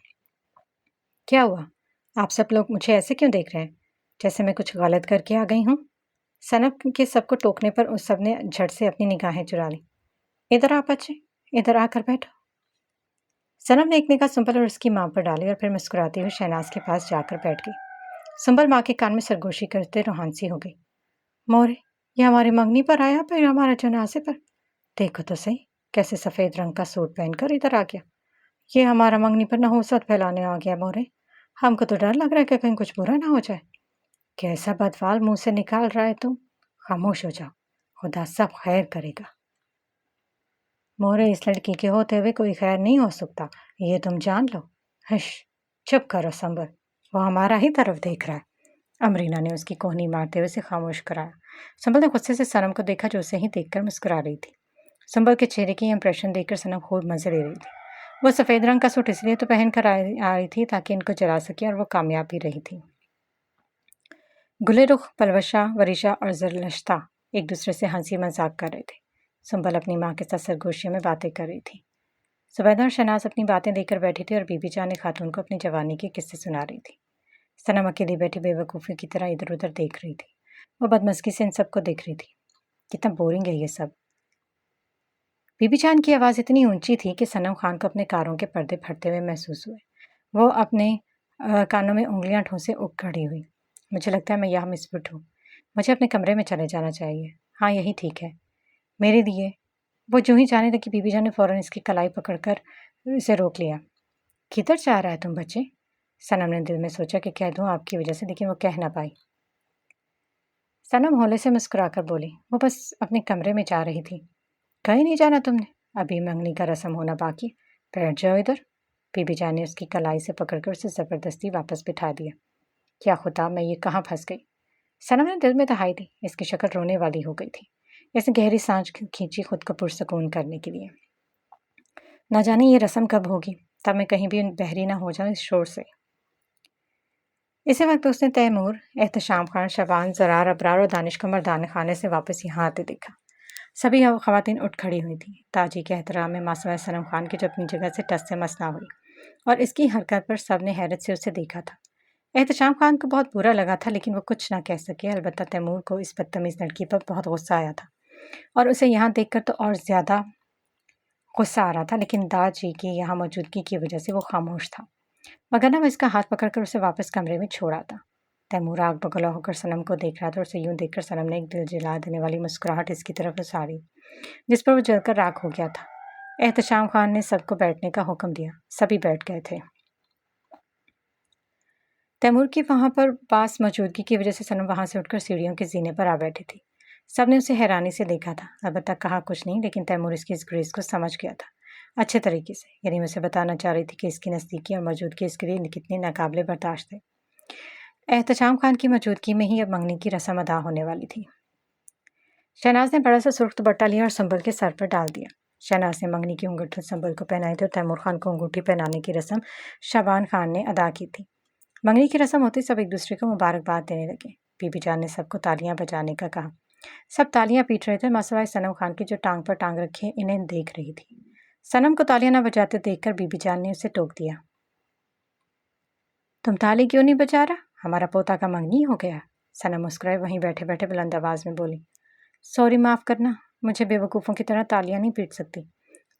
क्या हुआ? आप सब लोग मुझे ऐसे क्यों देख रहे हैं, जैसे मैं कुछ गलत करके आ गई हूँ? सनम के सबको टोकने पर उस सब ने झट से अपनी निगाहें चुरा ली। इधर आ बच्चे, इधर आकर बैठो। सनम ने एक निगाह सुंबल और उसकी माँ पर डाली और फिर मुस्कुराती हुई शहनाज के पास जाकर बैठ गई। सुंबल माँ के कान में सरगोशी करते रोहानसी हो गई। मोरे, ये हमारी मंगनी पर आया, फिर हमारे जनाजे पर। देखो तो सही, कैसे सफ़ेद रंग का सूट पहनकर इधर आ गया। ये हमारा मंगनी पर नहुसत फैलाने आ गया। मोरे, हमको तो डर लग रहा है कि कहीं कुछ बुरा ना हो जाए। कैसा बदवाल मुंह से निकाल रहा है तुम? खामोश हो जाओ, खुदा सब खैर करेगा। मोरे, इस लड़की के होते हुए कोई खैर नहीं हो सकता, ये तुम जान लो। हश, चुप करो संबल, वो हमारा ही तरफ देख रहा है। अमरीना ने उसकी कोहनी मारते हुए उसे खामोश कराया। संबल ने गुस्से से सनम को देखा जो उसे ही देखकर मुस्कुरा रही थी। संबल के चेहरे की इंप्रेशन देखकर सनम खूब मजे ले रही थी। वो सफ़ेद रंग का सूट इसलिए तो पहन कर आ रही थी ताकि इनको जला सके, और वो कामयाब भी रही थी। गुलेरुख, पलवशा, वरीशा और जरलश्ता एक दूसरे से हंसी मजाक कर रहे थे। संबल अपनी माँ के साथ सरगोशियों में बातें कर रही थी। सुबैदा और शनाज अपनी बातें लेकर बैठी थी और बीबी जान खातून को अपनी जवानी के किस्से सुना रही थी। सनम अकेली बैठी बेवकूफ़ी की तरह इधर उधर देख रही थी। वो बदमस्की से इन सबको देख रही थी। कितना बोरिंग है ये सब। बीबी जान की आवाज़ इतनी ऊंची थी कि सनम खान को अपने कारों के पर्दे फटते हुए महसूस हुए। वो अपने कानों में उंगलियां ठूंसे उठ खड़ी हुई। मुझे लगता है मैं यहाँ मिसफिट हूँ। मुझे अपने कमरे में चले जाना चाहिए। हाँ, यही ठीक है मेरे लिए। वो जो ही जाने लगी, बीबी जान ने फ़ौरन इसकी कलाई पकड़कर इसे रोक लिया। किधर जा रहा है तुम बच्चे? सनम ने दिल में सोचा कि कह दूं आपकी वजह से, लेकिन वो कह ना पाई। सनम हौले से मुस्कुराकर बोली, वो बस अपने कमरे में जा रही थी। कहीं नहीं जाना तुमने? अभी मंगनी का रस्म होना बाकी। बैठ जाओ इधर। बीबी जान ने उसकी कलाई से पकड़कर उसे ज़बरदस्ती वापस बिठा दिया। क्या खुदा, मैं ये कहाँ फंस गई? सनम ने दिल में दहाई दी। इसकी शक्ल रोने वाली हो गई थी। इसने गहरी सांस खींची खुद को पुरसकून करने के लिए। ना जाने ये रस्म कब होगी, तब मैं कहीं भी बहरी ना हो जाऊं इस शोर से। इसी वक्त उसने तैमूर, एहतशाम खान, शबान, ज़रार, अबरार और दानिश को मर्दाना खाने से वापस यहाँ आते देखा। सभी ख़वातीन उठ खड़ी हुई थीं। ताजी के एहतराम में मासूम सनम खान की जो अपनी जगह से टस से मस ना हुई, और इसकी हरकत पर सब ने हैरत से उसे देखा था। एहतशाम खान को बहुत बुरा लगा था, लेकिन वो कुछ ना कह सके। अलबत्ता तैमूर को इस बदतमीज़ लड़की पर बहुत गुस्सा आया था, और उसे यहाँ देखकर तो और ज़्यादा गुस्सा आ रहा था, लेकिन दाजी की यहाँ मौजूदगी की वजह से वो खामोश था, वगरना वो इसका हाथ पकड़कर उसे वापस कमरे में छोड़ आता। तैमूर आग बगला होकर सनम को देख रहा था, और उसे यूं देखकर सनम ने एक दिल जला देने वाली मुस्कुराहट इसकी तरफ उसारी, जिस पर वो जलकर राख हो गया था। एहतशाम खान ने सबको बैठने का हुक्म दिया। सभी बैठ गए थे। तैमूर की वहाँ पर पास मौजूदगी की वजह से सनम वहाँ से उठकर सीढ़ियों के जीने पर आ बैठी थी। सबने उसे हैरानी से देखा था। अलबत्ता कहा कुछ नहीं, लेकिन तैमूर इसकी इस ग्रेस को समझ गया था अच्छे तरीके से। यानी उसे बताना चाह रही थी कि इसकी नज़दीकी और मौजूदगी इसके लिए कितनी नाकाबिले बर्दाश्त है। एहतशाम खान की मौजूदगी में ही अब मंगनी की रस्म अदा होने वाली थी। शहनाज ने बड़ा सा सुर्ख दुपट्टा लिया और संबल के सर पर डाल दिया। शहनाज ने मंगनी की अंगूठी संबल को पहनाई थी, और तैमूर खान को अंगूठी पहनाने की रस्म शाबान खान ने अदा की थी। मंगनी की रस्म होती सब एक दूसरे को मुबारकबाद देने लगे। बीबी जान ने सबको तालियां बजाने का कहा। सब तालियां पीट रहे थे, मासवाए सनम खान की जो टांग पर टांग रखे इन्हें देख रही थी। सनम को तालियां न बजाते देखकर बीबी जान ने उसे टोक दिया। तुम ताली क्यों नहीं बजा रहा? हमारा पोता का मंगनी हो गया। सनम मुस्कुराए वहीं बैठे बैठे बुलंद आवाज में बोली, सॉरी, माफ़ करना, मुझे बेवकूफ़ों की तरह तालियां नहीं पीट सकती।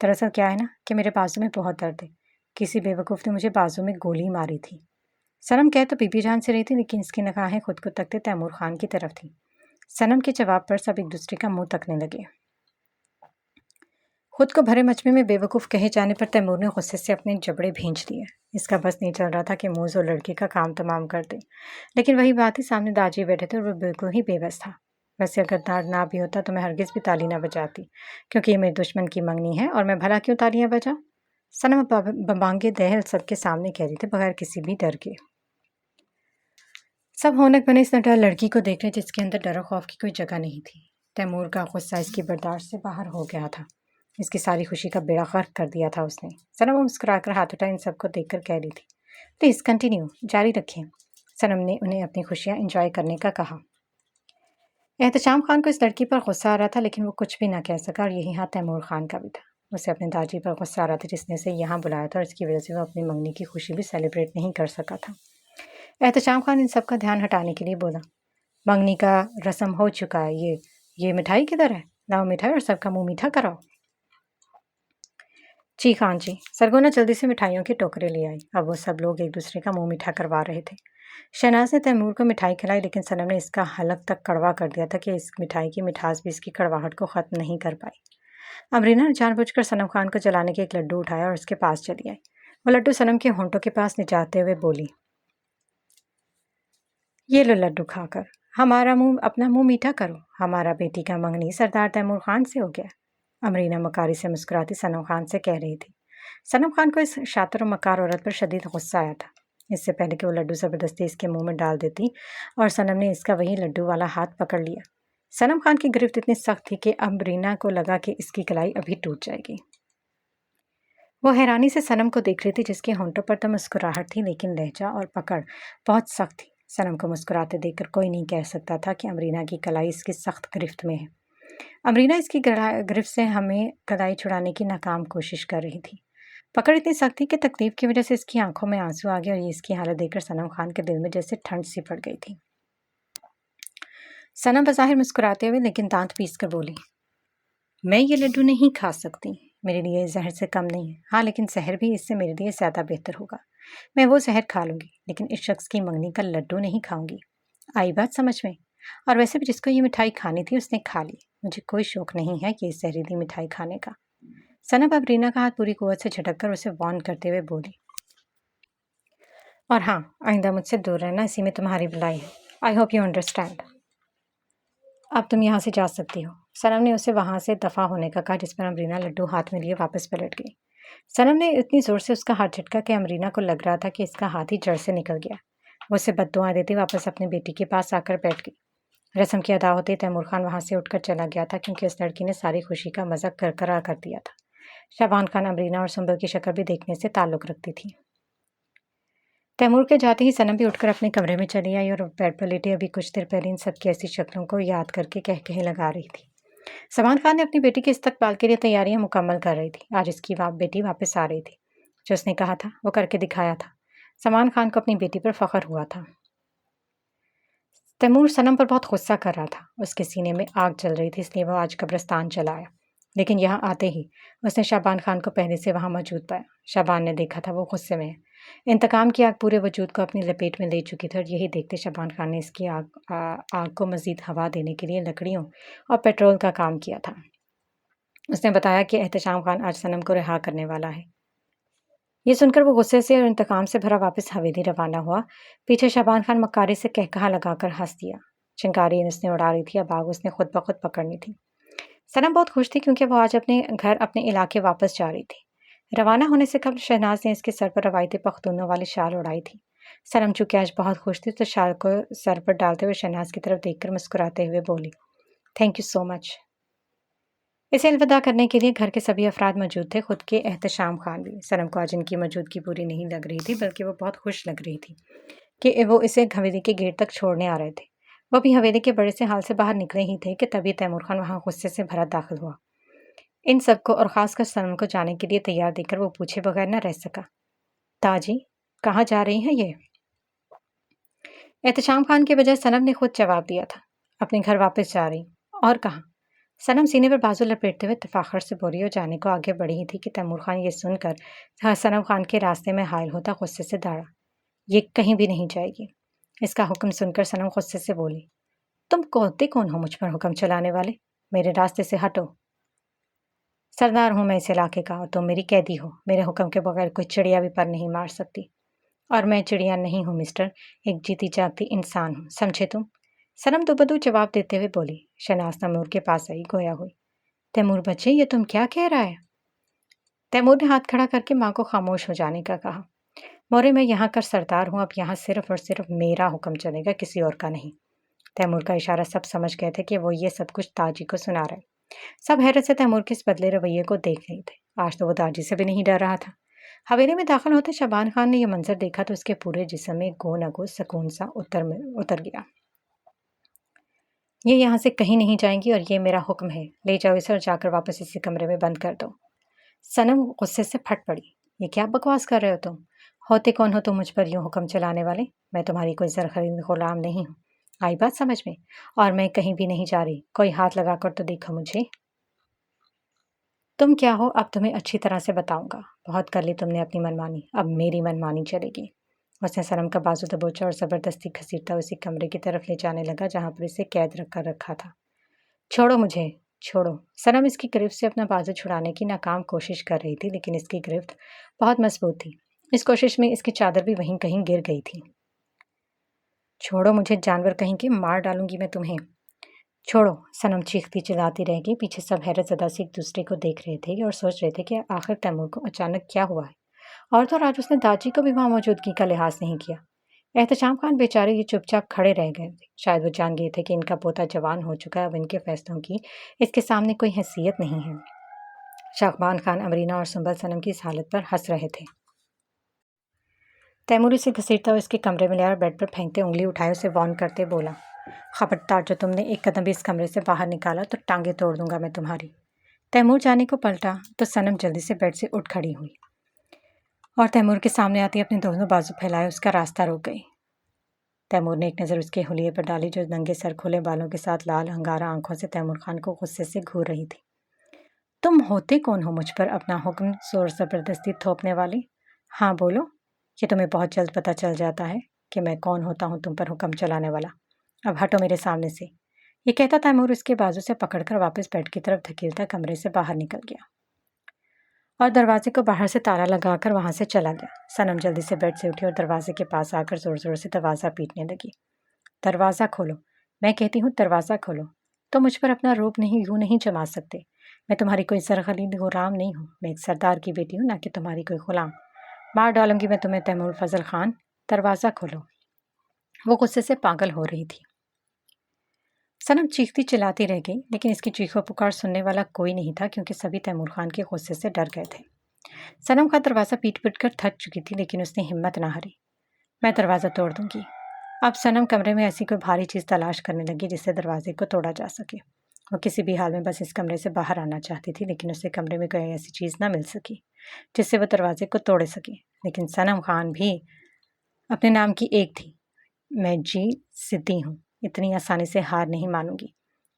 दरअसल क्या है ना कि मेरे बाजू में बहुत दर्द है। किसी बेवकूफ़ ने मुझे बाजू में गोली मारी थी। सनम कह तो बीबी जान से रही थी, लेकिन इसकी निगाहें खुद को तकते तैमूर खान की तरफ थी। सनम के जवाब पर सब एक दूसरे का मुंह तकने लगे। खुद को भरे मचमे में बेवकूफ़ कहे जाने पर तैमूर ने गुस्से से अपने जबड़े भींच दिए। इसका बस नहीं चल रहा था कि मूज़ और लड़की का काम तमाम कर दे, लेकिन वही बात ही, सामने दाजी बैठे थे और वो बिल्कुल ही बेबस था। वैसे अगर दाद ना भी होता तो मैं हरगिज़ भी ताली ना बजाती, क्योंकि ये मेरे दुश्मन की मंगनी है और मैं भला क्यों तालियां बजाऊं? सनम बबांगे दहल सबके सामने कह रही थी, बगैर किसी भी डर के। सब होनक बने इस नटहर लड़की को देख रहे जिसके अंदर डर और खौफ की कोई जगह नहीं थी। तैमूर का गुस्सा इसकी बर्दाश्त से बाहर हो गया था। इसकी सारी खुशी का बेड़ा गर्क कर दिया था उसने। सनम मुस्कुराकर हाथ उठा इन सबको देखकर कह रही थी, प्लीज़ कंटिन्यू, जारी रखें। सनम ने उन्हें अपनी खुशियाँ इंजॉय करने का कहा। एहतशाम खान को इस लड़की पर गुस्सा आ रहा था, लेकिन वो कुछ भी ना कह सका, और यही हाथ तैमूर खान का भी था। उसे अपने दाजी पर गुस्सा आ रहा था जिसने उसे यहाँ बुलाया था, और इसकी वजह से वो अपनी मंगनी की खुशी भी सेलिब्रेट नहीं कर सका था। एहतशाम खान इन सब का ध्यान हटाने के लिए बोला, मंगनी का रस्म हो चुका है, ये मिठाई किधर है? लाओ मिठाई और सबका मुंह मीठा कराओ। जी खान जी। सरगोना जल्दी से मिठाइयों के टोकरे ले आई। अब वो सब लोग एक दूसरे का मुंह मीठा करवा रहे थे। शहनाज ने तैमूर को मिठाई खिलाई, लेकिन सनम ने इसका हलक तक कड़वा कर दिया था कि इस मिठाई की मिठास भी इसकी कड़वाहट को ख़त्म नहीं कर पाई। अमरीना ने जानबूझकर सनम खान को जलाने के एक लड्डू उठाया और उसके पास चली आई। वो लड्डू सनम के होंठों के पास ले जाते हुए बोली, ये लो लड्डू खाकर अपना मुंह मीठा करो। हमारा बेटी का मंगनी सरदार तैमूर खान से हो गया। अमरीना मकारी से मुस्कुराती सनम खान से कह रही थी। सनम खान को इस शातिर और मक्कार औरत पर शदीद गुस्सा आया था। इससे पहले कि वो लड्डू ज़बरदस्ती इसके मुंह में डाल देती और सनम ने इसका वही लड्डू वाला हाथ पकड़ लिया। सनम खान की गिरफ्त इतनी सख्त थी कि अब रीना को लगा कि इसकी कलाई अभी टूट जाएगी। वो हैरानी से सनम को देख रही थी, जिसके होंठों पर तो मुस्कुराहट थी, लेकिन लहजा और पकड़ बहुत सख्त थी। सनम को मुस्कुराते देखकर कोई नहीं कह सकता था कि अमरीना की कलाई इसकी सख्त गिरफ्त में है। अमरीना इसकी गिरफ्त से हमें कलाई छुड़ाने की नाकाम कोशिश कर रही थी। पकड़ इतनी सख्त थी कि तकलीफ की वजह से इसकी आंखों में आंसू आ गए और ये इसकी हालत देखकर सनम खान के दिल में जैसे ठंड सी पड़ गई थी। सनम बज़ाहिर मुस्कुराते हुए लेकिन दांत पीस कर बोली, मैं ये लड्डू नहीं खा सकती, मेरे लिए जहर से कम नहीं है। हाँ, लेकिन जहर भी इससे मेरे लिए ज़्यादा बेहतर होगा। मैं वो जहर खा लूँगी, लेकिन इस शख्स की मंगनी का लड्डू नहीं खाऊंगी। आई बात समझ में? और वैसे भी जिसको ये मिठाई खानी थी उसने खा ली। मुझे कोई शौक नहीं है ये जहरीली मिठाई खाने का। सनम अब रीना का हाथ पूरी कुव्वत से झटक कर उसे वार्न करते हुए बोली, और हाँ, आइंदा मुझसे दूर रहना, इसी में तुम्हारी भलाई है। I hope you understand. अब तुम यहाँ से जा सकती हो। सनम ने उसे वहाँ से दफ़ा होने का कहा, जिस पर अमरीना लड्डू हाथ में लिए वापस पलट गई। सनम ने इतनी ज़ोर से उसका हाथ झटका कि अमरीना को लग रहा था कि इसका हाथ ही जड़ से निकल गया। वो उसे बद्दुआएं देती वापस अपनी बेटी के पास आकर बैठ गई। रस्म की अदा होते तैमूर खान वहाँ से उठकर चला गया था, क्योंकि उस लड़की ने सारी खुशी का मज़ा करकरा कर दिया था। शाबान खान अमरीना और सुंबल की शक्ल भी देखने से ताल्लुक़ रखती थी। तैमूर के जाते ही सनम भी उठकर अपने कमरे में चली आई और बेड पर लेटे अभी कुछ देर पहले इन सब की ऐसी शक्लों को याद करके कह लगा रही थी। सलमान खान ने अपनी बेटी के इस्तकबाल के लिए तैयारियां मुकम्मल कर रही थी। आज इसकी बेटी वापस आ रही थी। जो उसने कहा था वो करके दिखाया था। सलमान खान को अपनी बेटी पर फख्र हुआ था। तैमूर सनम पर बहुत गुस्सा कर रहा था। उसके सीने में आग जल रही थी, इसलिए वह आज कब्रिस्तान चला आया। लेकिन यहाँ आते ही उसने शाबान खान को पहले से वहाँ मौजूद पाया। शाबान ने देखा था वो गुस्से में है। इंतकाम की आग पूरे वजूद को अपनी लपेट में ले चुकी थी और यही देखते शाबान खान ने इसकी आग को मज़ीद हवा देने के लिए लकड़ियों और पेट्रोल का काम किया था। उसने बताया कि एहतशाम खान आज सनम को रिहा करने वाला है। ये सुनकर वो गुस्से से और इंतकाम से भरा वापस हवेली रवाना हुआ। पीछे शाबान खान मक्कारी से कहकहा लगाकर हंस दिया। चिंगारी उसने उड़ा रही थी, अब आग उसने खुद ब खुद पकड़नी थी। सनम बहुत खुश थी, क्योंकि वो आज अपने घर अपने इलाके वापस जा रही थी। रवाना होने से कबल शहनाज ने इसके सर पर रवायती पख्तूनों वाली शाल उड़ाई थी। सनम चूंकि आज बहुत खुश थी, तो शाल को सर पर डालते हुए शहनाज की तरफ देखकर मुस्कुराते हुए बोली, थैंक यू सो मच। इसे अलविदा करने के लिए घर के सभी अफराद मौजूद थे, खुद के एहतशाम खान भी। सनम को आज इनकी मौजूदगी पूरी नहीं लग रही थी, बल्कि वो बहुत खुश लग रही थी कि वो इसे हवेली के गेट तक छोड़ने आ रहे थे। वो भी हवेली के बड़े से हाल से बाहर निकले ही थे कि तभी तैमूर खान वहाँ गुस्से से भरा दाखिल हुआ। इन सबको और ख़ासकर सनम को जाने के लिए तैयार देखकर वो पूछे बगैर न रह सका, ताजी कहाँ जा रही हैं ये? एहतशाम खान के बजाय सनम ने खुद जवाब दिया था, अपने घर वापस जा रही। और कहाँ? सनम सीने पर बाजू लपेटते हुए तफाखर से बोली और जाने को आगे बढ़ी ही थी कि तैमूर खान ये सुनकर सनम खान के रास्ते में हायल होता गुस्से से दौड़ा। ये कहीं भी नहीं जाएगी। इसका हुक्म सुनकर सनम गुस्से से बोली, तुम कहते कौन हो मुझ पर हुक्म चलाने वाले? मेरे रास्ते से हटो। सरदार हूँ मैं इस इलाके का और तुम मेरी कैदी हो। मेरे हुक्म के बगैर कोई चिड़िया भी पर नहीं मार सकती। और मैं चिड़िया नहीं हूँ मिस्टर, एक जीती जागती इंसान हूँ, समझे तुम? सनम दुबदू जवाब देते हुए बोली। शनाज तैमूर के पास आई गोया हुई। तैमूर बच्चे, ये तुम क्या कह रहा है? तैमूर ने हाथ खड़ा करके माँ को खामोश हो जाने का कहा। मोरे, मैं यहाँ का सरदार हूँ, अब यहाँ सिर्फ और सिर्फ मेरा हुक्म चलेगा, किसी और का नहीं। तैमूर का इशारा सब समझ गए थे कि वो ये सब कुछ ताजी को सुना रहे। सब हैरत से तैमूर के इस बदले रवैये को देख रहे थे। आज तो वो ताजी से भी नहीं डर रहा था। हवेली में दाखिल होते शाबान खान ने यह मंजर देखा तो उसके पूरे जिस्म में गो न गो सुकून सा उतर गया। ये यहाँ से कहीं नहीं जाएंगी और ये मेरा हुक्म है। ले जाओ इसे और जाकर वापस इसी कमरे में बंद कर दो। सनम गुस्से से फट पड़ी। ये क्या बकवास कर रहे हो तुम? होते कौन हो तुम मुझ पर यूँ हुक्म चलाने वाले? मैं तुम्हारी कोई ज़रख़रीद ग़ुलाम नहीं हूँ। आई बात समझ में? और मैं कहीं भी नहीं जा रही। कोई हाथ लगाकर तो देखो मुझे। तुम क्या हो अब तुम्हें अच्छी तरह से बताऊंगा। बहुत कर ली तुमने अपनी मनमानी, अब मेरी मनमानी चलेगी। उसने सनम का बाजू दबोचा और ज़बरदस्ती घसीटता उसी कमरे की तरफ ले जाने लगा जहाँ पर इसे कैद रखा था। छोड़ो मुझे, छोड़ो। सनम इसकी गिरफ्त से अपना बाजू छुड़ाने की नाकाम कोशिश कर रही थी, लेकिन इसकी गिरफ्त बहुत मजबूत थी। इस कोशिश में इसकी चादर भी वहीं कहीं गिर गई थी। छोड़ो मुझे जानवर कहीं के, मार डालूंगी मैं तुम्हें। छोड़ो, सनम चीखती चिल्लाती रह गई। पीछे सब हैरत ज़दा से एक दूसरे को देख रहे थे और सोच रहे थे कि आखिर तैमूर को अचानक क्या हुआ है, और तो आज उसने दाजी को भी वहाँ मौजूदगी का लिहाज नहीं किया। एहतशाम खान बेचारे ये चुपचाप खड़े रह गए थे। शायद वो जान गए थे कि इनका पोता जवान हो चुका है, अब इनके फैसलों की इसके सामने कोई हैसियत नहीं है। शाहबान खान, अमरीना और सुंबल सनम की इस हालत पर हंस रहे थे। तैमूर उसे घसीटता हुआ उसके कमरे में ले और बेड पर फेंकते उंगली उठाए उसे वार्न करते बोला, खबरदार, जो तुमने एक कदम भी इस कमरे से बाहर निकाला तो टांगे तोड़ दूंगा मैं तुम्हारी। तैमूर जाने को पलटा तो सनम जल्दी से बेड से उठ खड़ी हुई और तैमूर के सामने आती अपने दोनों बाजू फैलाए उसका रास्ता रोक गई। तैमूर ने एक नज़र उसके हुलिये पर डाली, जो नंगे सर खुले बालों के साथ लाल अंगारा आंखों से तैमूर खान को गुस्से से घूर रही थी। तुम होते कौन हो मुझ पर अपना हुक्म जोर ज़बरदस्ती थोपने वाली? हाँ बोलो, कि तुम्हें बहुत जल्द पता चल जाता है कि मैं कौन होता हूँ तुम पर हुक्म चलाने वाला। अब हटो मेरे सामने से। ये कहता तैमूर उसके बाजू से पकड़कर वापस बेड की तरफ धकेलता कमरे से बाहर निकल गया और दरवाजे को बाहर से ताला लगाकर वहां से चला गया। सनम जल्दी से बेड से उठी और दरवाजे के पास आकर जोर जोर से दरवाज़ा पीटने लगी। दरवाज़ा खोलो, मैं कहती हूँ दरवाज़ा खोलो। तो मुझ पर अपना रूप यूँ नहीं जमा सकते। मैं तुम्हारी कोई सरखली गुलाम नहीं हूँ, मैं एक सरदार की बेटी हूँ, ना कि तुम्हारी कोई गुलाम। मार डालूंगी मैं तुम्हें तैमूर फजल खान, दरवाज़ा खोलो। वो गुस्से से पागल हो रही थी। सनम चीखती चिल्लाती रह गई, लेकिन इसकी चीखों पुकार सुनने वाला कोई नहीं था, क्योंकि सभी तैमूर खान के गुस्से से डर गए थे। सनम का दरवाज़ा पीट पीट कर थक चुकी थी, लेकिन उसने हिम्मत ना हारी। मैं दरवाज़ा तोड़ दूंगी। अब सनम कमरे में ऐसी कोई भारी चीज़ तलाश करने लगी जिससे दरवाजे को तोड़ा जा सके। वो किसी भी हाल में बस इस कमरे से बाहर आना चाहती थी, लेकिन उसे कमरे में कोई ऐसी चीज़ ना मिल सकी जिससे वो दरवाजे को तोड़ सके। लेकिन सनम खान भी अपने नाम की एक थी। मैं जी सिद्धि हूँ, इतनी आसानी से हार नहीं मानूंगी।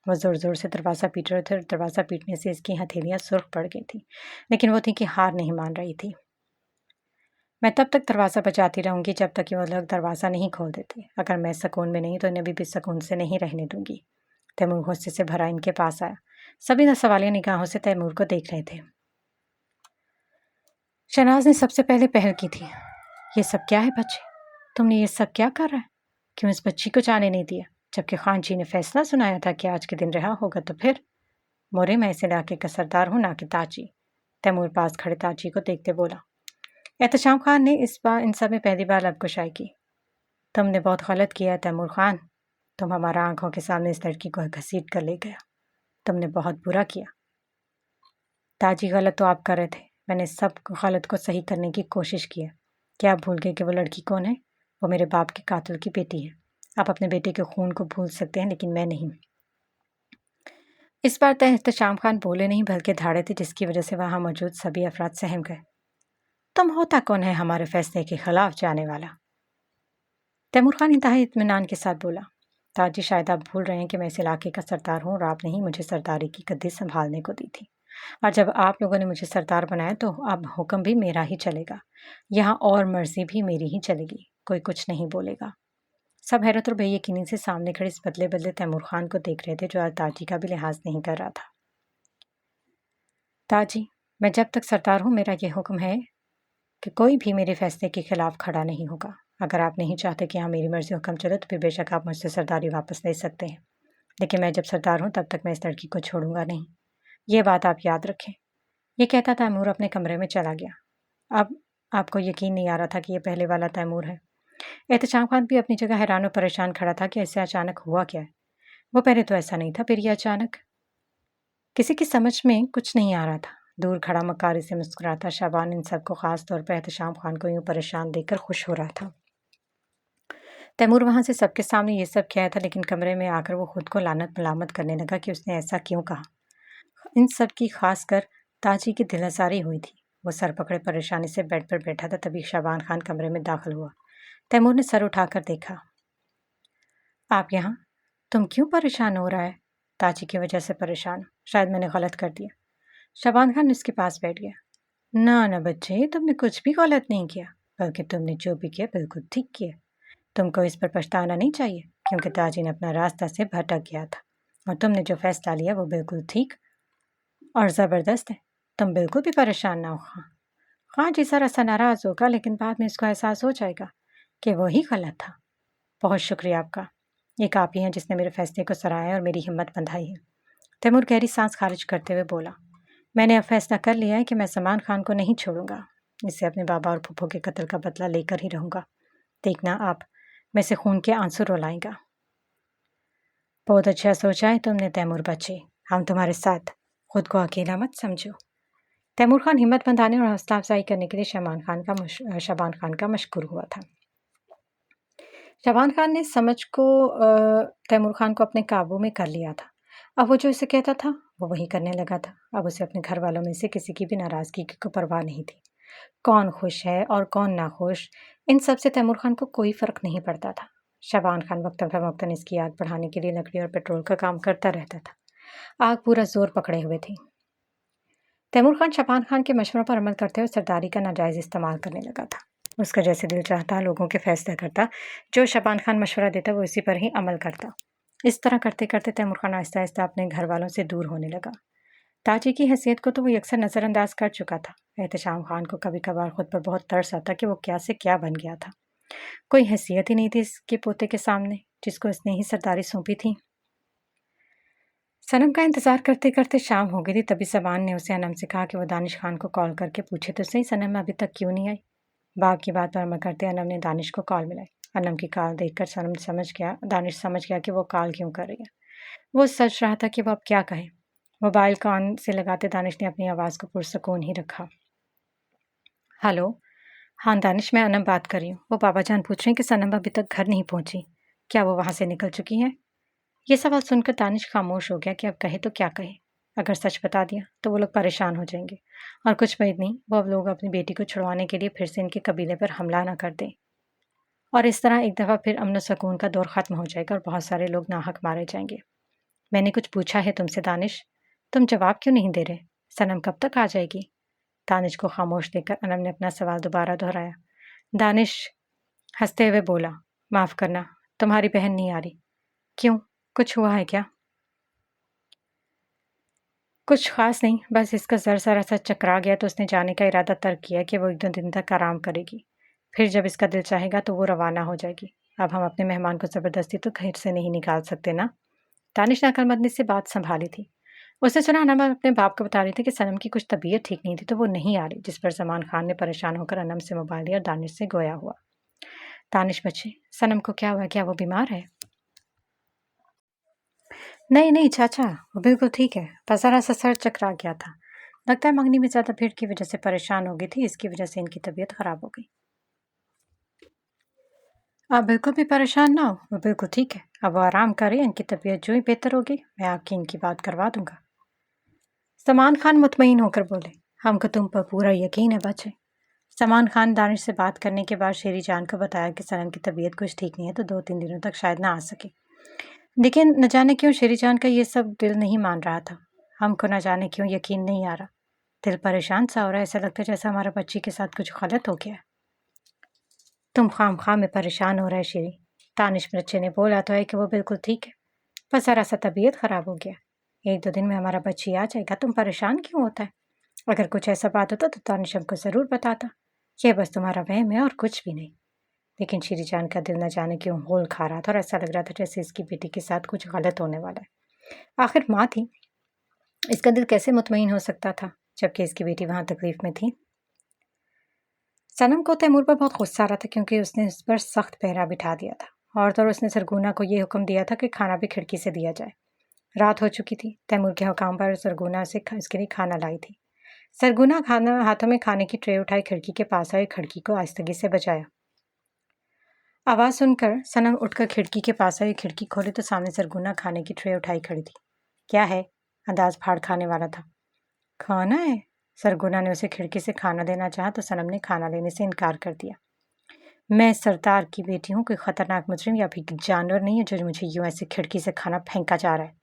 वह ज़ोर ज़ोर से दरवाज़ा पीट रहे थे और दरवाज़ा पीटने से इसकी हथेलियाँ सुर्ख पड़ गई थी, लेकिन वो थी कि हार नहीं मान रही थी। मैं तब तक दरवाज़ा बजाती रहूंगी जब तक कि वो लोग दरवाज़ा नहीं खोल देते। अगर मैं सुकून में नहीं तो इन्हें भी सुकून से नहीं रहने दूंगी। तैमूर गुस्से से भरा इनके पास आया। सभी सवालिया निगाहों से तैमूर को देख रहे थे। शहनाज ने सबसे पहले पहल की थी। ये सब क्या है बच्चे? तुमने ये सब क्या कर रहा है? क्यों इस बच्ची को जाने नहीं दिया, जबकि खान जी ने फैसला सुनाया था कि आज के दिन रहा होगा? तो फिर मोरे, मैं इस इलाके का सरदार हूँ, ना कि ताजी। तैमूर पास खड़े ताजी को देखते बोला। एहतशाम खान ने इस बार इन सब में पहली बार लबकुशाई की। तुमने बहुत गलत किया है तैमूर खान, तुम हमारा आंखों के सामने इस लड़की को घसीट कर ले गया। तुमने बहुत बुरा किया। ताजी, गलत तो आप कर रहे थे, मैंने सब गलत को सही करने की कोशिश की है। क्या आप भूल गए कि वो लड़की कौन है? वो मेरे बाप के कातिल की बेटी है। आप अपने बेटे के खून को भूल सकते हैं, लेकिन मैं नहीं। इस बार तय एहतशाम खान बोले नहीं बल्कि धाड़े थे, जिसकी वजह से वहां मौजूद सभी अफराद सहम गए। तुम होता कौन है हमारे फैसले के खिलाफ जाने वाला? तैमूर खान इंतहाई इत्मीनान के साथ बोला। ताजी, शायद आप भूल रहे हैं कि मैं इस इलाके का सरदार हूँ और आप नहीं मुझे सरदारी की गद्दी संभालने को दी थी। और जब आप लोगों ने मुझे सरदार बनाया तो अब हुक्म भी मेरा ही चलेगा। यहाँ और मर्जी भी मेरी ही चलेगी, कोई कुछ नहीं बोलेगा। सब हैरत और बेयकीनी से सामने खड़े इस बदले बदले तैमूर खान को देख रहे थे, जो आज ताजी का भी लिहाज नहीं कर रहा था। ताजी, मैं जब तक सरदार हूँ मेरा ये हुक्म है कि कोई भी मेरे फैसले के खिलाफ खड़ा नहीं होगा। अगर आप नहीं चाहते कि हाँ मेरी मर्जी हुक्म चले तो फिर बेशक आप मुझसे सरदारी वापस ले सकते हैं, लेकिन मैं जब सरदार हूँ तब तक मैं इस लड़की को छोड़ूंगा नहीं। ये बात आप याद रखें। ये कहता तैमूर अपने कमरे में चला गया। अब आपको यकीन नहीं आ रहा था कि ये पहले वाला तैमूर है। एहतशाम खान भी अपनी जगह हैरान और परेशान खड़ा था कि ऐसे अचानक हुआ क्या है। वो पहले तो ऐसा नहीं था, फिर ये अचानक। किसी की समझ में कुछ नहीं आ रहा था। दूर खड़ा मकारी से मुस्कुराता शाबान इन सबको खास तौर पर एहतशाम खान को यूं परेशान देखकर खुश हो रहा था। तैमूर वहां से सबके सामने ये सब किया था, लेकिन कमरे में आकर वो खुद को लानत मलामत करने लगा कि उसने ऐसा क्यों कहा। इन सब की खासकर ताजी की दिलअसारी हुई थी। वो सर पकड़े परेशानी से बेड पर बैठा था, तभी शाबान खान कमरे में दाखिल हुआ। तैमूर ने सर उठाकर देखा। आप यहाँ? तुम क्यों परेशान हो रहा है? ताजी की वजह से परेशान? शायद मैंने गलत कर दिया। शाबान खान उसके पास बैठ गया। ना बच्चे, तुमने कुछ भी गलत नहीं किया, बल्कि तुमने जो भी किया बिल्कुल ठीक किया। तुमको इस पर पछताना नहीं चाहिए, क्योंकि ताजी ने अपना रास्ता से भटक गया था और तुमने जो फैसला लिया वो बिल्कुल ठीक और ज़बरदस्त है। तुम बिल्कुल भी परेशान ना हो। खान जी ज़रा सा नाराज़ होगा, लेकिन बाद में इसको एहसास हो जाएगा कि वही गलत था। बहुत शुक्रिया आपका। ایک آپ ہی ہیں جس نے میرے فیصلے کو سراہا اور میری ہمت بندھائی ہے۔ تیمور گہری سانس خارج کرتے ہوئے بولا، میں نے اب فیصلہ کر لیا ہے کہ میں سلمان خان کو نہیں چھوڑوں گا، اس سے اپنے بابا اور پھپھو کے قتل کا بدلہ لے کر ہی رہوں گا۔ دیکھنا آپ میں سے خون کے آنسو رلائیں گا۔ بہت اچھا سوچا ہے تم نے تیمور بچے، ہم تمہارے ساتھ، خود کو اکیلا مت سمجھو۔ تیمور خان ہمت بندھانے اور حوصلہ افزائی کرنے کے لیے شبان خان کا مشکور ہوا تھا۔ شبان خان نے تیمور خان کو اپنے قابو میں کر لیا تھا۔ اب وہ جو اسے کہتا تھا وہ وہی کرنے لگا تھا۔ اب اسے اپنے گھر والوں میں سے کسی کی بھی ناراضگی کی پرواہ نہیں تھی۔ کون خوش ہے اور کون ناخوش، ان سب سے تیمور خان کو کوئی فرق نہیں پڑتا تھا۔ شبان خان وقتاً فوقتاً اس کی آگ بڑھانے کے لیے لکڑی اور پیٹرول کا کام کرتا رہتا تھا۔ آگ پورا زور پکڑے ہوئے تھی۔ تیمور خان شبان خان کے مشوروں پر عمل کرتے ہوئے سرداری کا ناجائز استعمال کرنے لگا تھا۔ اس کا جیسے دل چاہتا لوگوں کے فیصلہ کرتا، جو شبان خان مشورہ دیتا وہ اسی پر ہی عمل کرتا۔ اس طرح کرتے کرتے تیمور خان آہستہ آہستہ اپنے گھر والوں سے دور ہونے لگا۔ تاجی کی حیثیت کو تو وہ یکسر نظر انداز کر چکا تھا۔ احتشام خان کو کبھی کبھار خود پر بہت ترس آتا کہ وہ کیا سے کیا بن گیا تھا۔ کوئی حیثیت ہی نہیں تھی اس کے پوتے کے سامنے جس کو اس نے ہی سرداری سونپی تھی۔ صنم کا انتظار کرتے کرتے شام ہو گئی تھی، تبھی زبان نے اسے انم سے کہا کہ وہ دانش خان کو کال کر کے پوچھے تو صحیح صنم ابھی تک کیوں نہیں آئی۔ باغ کی بات پر عمل کرتے انم نے دانش کو کال ملائی۔ انم کی کال دیکھ کر دانش سمجھ گیا کہ وہ کال کیوں کر رہی ہے۔ وہ سوچ رہا تھا کہ وہ اب کیا کہے۔ موبائل کان سے لگاتے دانش نے اپنی آواز کو پرسکون ہی رکھا۔ ہلو، ہاں دانش، میں انم بات کر رہی ہوں۔ وہ بابا جان پوچھ رہے ہیں کہ صنم ابھی تک گھر نہیں پہنچی، کیا وہ وہاں سے نکل چکی ہے؟ یہ سوال سن کر دانش خاموش ہو گیا کہ اب کہے تو کیا کہے۔ اگر سچ بتا دیا تو وہ لوگ پریشان ہو جائیں گے، اور کچھ بعید نہیں وہ اب لوگ اپنی بیٹی کو چھڑوانے کے لیے پھر سے ان کے قبیلے پر حملہ نہ کر دیں، اور اس طرح ایک دفعہ پھر امن و سکون کا دور ختم ہو جائے گا اور بہت سارے لوگ ناحق مارے جائیں گے۔ میں نے کچھ پوچھا ہے تم سے دانش، تم جواب کیوں نہیں دے رہے؟ صنم کب تک آ جائے گی؟ دانش کو خاموش دیکھ کر انم نے اپنا سوال دوبارہ دہرایا۔ دانش ہنستے ہوئے بولا، معاف کرنا، تمہاری بہن نہیں آ رہی۔ کیوں، کچھ ہوا ہے کیا؟ کچھ خاص نہیں، بس اس کا ذرا سا چکرا گیا تو اس نے جانے کا ارادہ ترک کیا کہ وہ 1-2 دن تک آرام کرے گی، پھر جب اس کا دل چاہے گا تو وہ روانہ ہو جائے گی۔ اب ہم اپنے مہمان کو زبردستی تو گھر سے نہیں نکال سکتے نا۔ دانش نے عقلمندی سے بات سنبھالی تھی۔ اس نے سنا انم اپنے باپ کو بتا رہی تھی کہ صنم کی کچھ طبیعت ٹھیک نہیں تھی تو وہ نہیں آ رہی، جس پر زمان خان نے پریشان ہو کر انم سے موبائل لیا اور دانش سے گویا ہوا۔ دانش بچے، صنم کو کیا ہوا؟ کیا وہ بیمار ہے؟ نہیں چاچا، وہ بالکل ٹھیک ہے، بس ذرا سا سر چکرا گیا تھا، لگتا ہے منگنی میں زیادہ بھیڑ کی وجہ سے پریشان ہو گئی تھی، اس کی وجہ سے ان کی طبیعت خراب ہو گئی۔ آپ بالکل بھی پریشان نہ ہو، وہ بالکل ٹھیک ہے، اب وہ آرام کریں، ان کی طبیعت جو ہی بہتر ہوگی میں آپ کی ان کی بات کروا دوں گا۔ سلمان خان مطمئن ہو کر بولے، ہم کو تم پر پورا یقین ہے بچے۔ سلمان خان دانش سے بات کرنے کے بعد شیری جان کو بتایا کہ صنم کی طبیعت کچھ ٹھیک نہیں ہے تو 2-3 دنوں تک شاید نہ آ سکے، لیکن نہ جانے کیوں شیری جان کا یہ سب دل نہیں مان رہا تھا۔ ہم کو نہ جانے کیوں یقین نہیں آ رہا، دل پریشان سا ہو رہا ہے، ایسا لگتا ہے جیسا ہمارا بچی کے ساتھ کچھ غلط ہو گیا ہے۔ تم خواہ میں پریشان ہو رہا ہے شیری، دانش بچے نے بولا تو ہے کہ وہ بالکل ٹھیک ہے، بس ذرا سا طبیعت خراب ہو گیا، 1-2 دن میں ہمارا بچی آ جائے گا، تم پریشان کیوں ہوتا ہے؟ اگر کچھ ایسا بات ہوتا تو دانش ہم کو ضرور بتاتا، یہ بس تمہارا وہم ہے اور کچھ بھی نہیں۔ لیکن شیری جان کا دل نہ جانے کیوں ہول کھا رہا تھا اور ایسا لگ رہا تھا جیسے اس کی بیٹی کے ساتھ کچھ غلط ہونے والا ہے۔ آخر ماں تھی، اس کا دل کیسے مطمئن ہو سکتا تھا جبکہ اس کی بیٹی وہاں تکلیف میں تھی۔ صنم کو تیمور پر بہت غصہ آ رہا تھا کیونکہ اس نے اس پر سخت پہرا بٹھا دیا تھا، اور تو اس نے سرگونا کو یہ حکم دیا تھا کہ کھانا بھی کھڑکی سے دیا جائے۔ رات ہو چکی تھی، تیمور کے حکام پر سرگونا سے اس کے لیے کھانا لائی تھی۔ سرگونا ہاتھوں میں کھانے کی ٹرے اٹھائی، کھڑکی کے پاس آئی، کھڑکی کو آہستگی سے بجایا۔ آواز سن کر صنم اٹھ کر کھڑکی کے پاس آئی، کھڑکی کھولی تو سامنے سرگونا کھانے کی ٹرے اٹھائی کھڑی تھی۔ کیا ہے؟ انداز پھاڑ کھانے والا تھا۔ کھانا ہے؟ سرگونا نے اسے کھڑکی سے کھانا دینا چاہا تو صنم نے کھانا لینے سے انکار کر دیا۔ میں سردار کی بیٹی ہوں، کوئی خطرناک مجرم یا پھر جانور نہیں ہے جو مجھے یوں ایسے کھڑکی سے کھانا پھینکا جا رہا ہے۔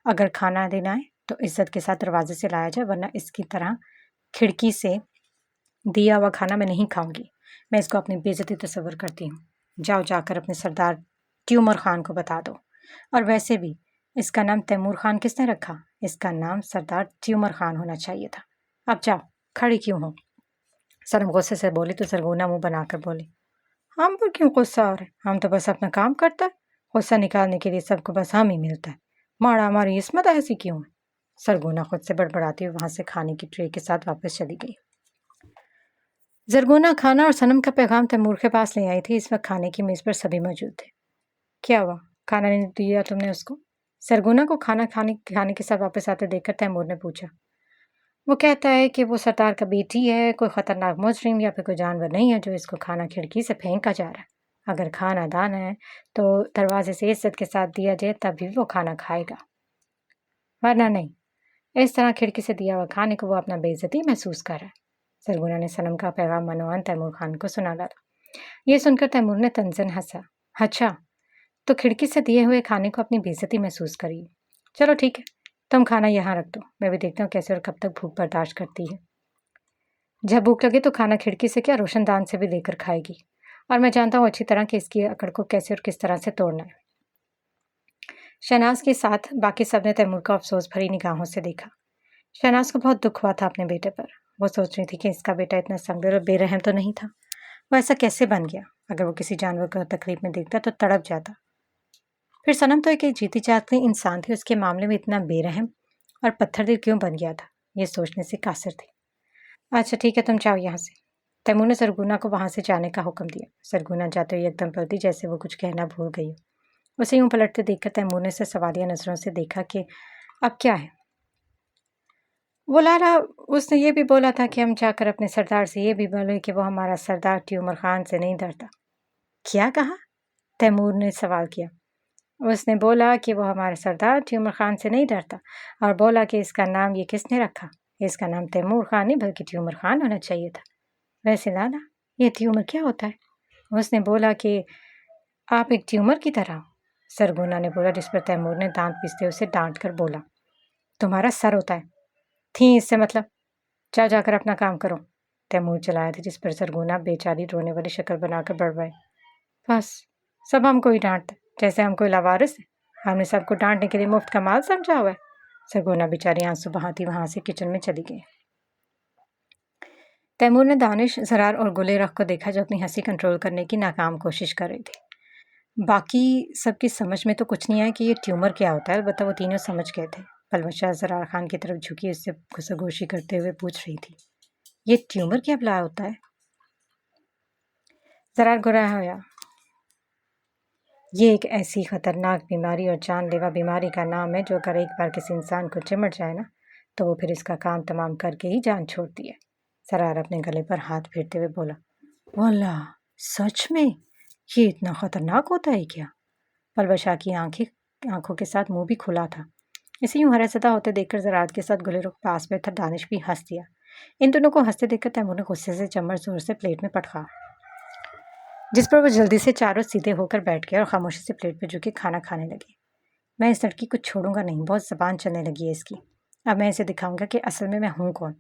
اگر کھانا دینا ہے تو عزت کے ساتھ دروازے سے لایا جائے، ورنہ اس کی طرح کھڑکی سے دیا ہوا کھانا میں نہیں کھاؤں گی۔ میں اس کو اپنی بے عزتی تصور کرتی ہوں۔ جاؤ جا کر اپنے سردار تیمور خان کو بتا دو، اور ویسے بھی اس کا نام تیمور خان کس نے رکھا؟ اس کا نام سردار تیمور خان ہونا چاہیے تھا۔ اب جاؤ، کھڑی کیوں ہو؟ صنم غصے سے بولی تو سرگونا منہ بنا کر بولی، ہم پر کیوں غصہ آ رہا ہے؟ ہم تو بس اپنا کام کرتا ہے، غصہ نکالنے کے لیے سب کو بس ہم ہی ملتا ہے، ماڑا ہماری عصمت ایسی کیوں ہے؟ سرگونا خود سے بڑبڑاتی ہوئی وہاں سے کھانے کی ٹرے کے ساتھ واپس چلی گئی۔ زرگونا کھانا اور صنم کا پیغام تیمور کے پاس لے آئی تھی۔ اس وقت کھانے کی میز پر سبھی موجود تھے۔ کیا ہوا؟ کھانا نہیں دیا تم نے اس کو؟ سرگونا کو کھانا کھانے کے ساتھ واپس آتے دیکھ کر تیمور نے پوچھا۔ وہ کہتا ہے کہ وہ سردار کا بیٹی ہے، کوئی خطرناک مجرم یا پھر کوئی جانور نہیں ہے جو اس کو کھانا کھڑکی سے پھینکا جا رہا ہے۔ اگر کھانا دانا ہے تو دروازے سے عزت کے ساتھ دیا جائے تب بھی وہ کھانا کھائے گا، ورنہ نہیں۔ اس طرح کھڑکی سے دیا ہوا کھانے کو وہ اپنا بے عزتی محسوس کر رہا ہے۔ سرگونا نے صنم کا پیغام منوان تیمور خان کو سنا ڈالا۔ یہ سن کر تیمور نے تنزن ہنسا۔ اچھا، تو کھڑکی سے دیے ہوئے کھانے کو اپنی بے عزتی محسوس کری۔ چلو ٹھیک ہے، تم کھانا یہاں رکھ دو، میں بھی دیکھتا ہوں کیسے اور کب تک بھوک برداشت کرتی ہے۔ جب بھوک لگے تو کھانا کھڑکی سے کیا روشن دان سے بھی لے کر کھائے گی، اور میں جانتا ہوں اچھی طرح کہ اس کی اکڑ کو کیسے اور کس طرح سے توڑنا ہے۔ شہناز کے ساتھ باقی سب نے تیمور کو افسوس بھری نگاہوں سے دیکھا۔ شہناز کو بہت دکھ ہوا تھا اپنے بیٹے پر۔ وہ سوچ رہی تھی کہ اس کا بیٹا اتنا سنگدل اور بے رحم تو نہیں تھا، وہ ایسا کیسے بن گیا؟ اگر وہ کسی جانور کو تکلیف میں دیکھتا تو تڑپ جاتا۔ پھر صنم تو ایک جیتی جاگتی انسان تھی، اس کے معاملے میں اتنا بے رحم اور پتھر دل کیوں بن گیا تھا؟ یہ سوچنے سے قاصر تھی۔ اچھا ٹھیک ہے، تم جاؤ یہاں سے۔ تیمور نے سرگونا کو وہاں سے جانے کا حکم دیا۔ سرگونا جاتے ہوئے ایک دم پلٹی جیسے وہ کچھ کہنا بھول گئی ہو۔ اسے یوں پلٹتے دیکھ کر تیمور نے اسے سوالیہ نظروں سے دیکھا کہ اب کیا ہے؟ وہ لالا، اس نے یہ بھی بولا تھا کہ ہم جا کر اپنے سردار سے یہ بھی بولے کہ وہ ہمارا سردار ٹیومر خان سے نہیں ڈرتا۔ کیا کہا؟ تیمور نے سوال کیا۔ اس نے بولا کہ وہ ہمارا سردار ٹیومر خان سے نہیں ڈرتا، اور بولا کہ اس کا نام یہ کس نے رکھا؟ اس کا نام تیمور خان نہیں بلکہ ٹیومر خان ہونا چاہیے تھا۔ ویسے لالا، یہ ٹیومر کیا ہوتا ہے؟ اس نے بولا کہ آپ ایک ٹیومر کی طرح ہو۔ سرگونا نے بولا، جس پر تیمور نے دانت پیستے اسے ڈانٹ کر بولا، تمہارا سر ہوتا ہے، تھی اس سے مطلب؟ جا جا کر اپنا کام کرو۔ تیمور چلایا تھا، جس پر سرگونا بے چاری رونے والی شکل بنا کر بڑبڑائی، بس سب ہم کو ہی ڈانٹتے جیسے ہم کوئی لاوارث ہے، ہم نے سب کو ڈانٹنے کے لیے مفت کا مال سمجھا ہوا ہے۔ سرگونا بیچاری آنسو بہاتی وہاں سے کچن میں چلی گئی۔ تیمور نے دانش، زرار اور گلے رخ کو دیکھا جو اپنی ہنسی کنٹرول کرنے کی ناکام کوشش کر رہی تھی۔ باقی سب کی سمجھ میں تو کچھ نہیں آیا کہ یہ ٹیومر کیا ہوتا ہے، البتہ وہ تینوں سمجھ گئے تھے۔ پلوشہ زرار خان کی طرف جھکی اس سے گسگوشی کرتے ہوئے پوچھ رہی تھی، یہ ٹیومر کیا بلا ہوتا ہے؟ زرار گرا ہویا، یہ ایک ایسی خطرناک بیماری اور جان لیوا بیماری کا نام ہے جو اگر ایک بار کسی انسان کو چمٹ جائے نا تو وہ پھر اس کا کام تمام کر کے ہی جان چھوڑتی ہے۔ زرار اپنے گلے پر ہاتھ پھیرتے ہوئے بولا، واللہ سچ میں یہ اتنا خطرناک ہوتا ہے کیا؟ پلوشا کی آنکھوں کے ساتھ منہ بھی کھلا تھا۔ اسے یوں حیرت زدہ ہوتے دیکھ کر زرار کے ساتھ گلے رخ پاس بیٹھا دانش بھی ہنس دیا۔ ان دونوں کو ہنستے دیکھ کر تیمور نے غصے سے چمچ زور سے پلیٹ میں پٹکا، جس پر وہ جلدی سے چاروں سیدھے ہو کر بیٹھ گئے اور خاموشی سے پلیٹ پہ جھکے کھانا کھانے لگے۔ میں اس لڑکی کو چھوڑوں گا نہیں، بہت زبان چلنے لگی ہے اس کی۔ اب میں اسے دکھاؤں گا کہ اصل میں ہوں کون۔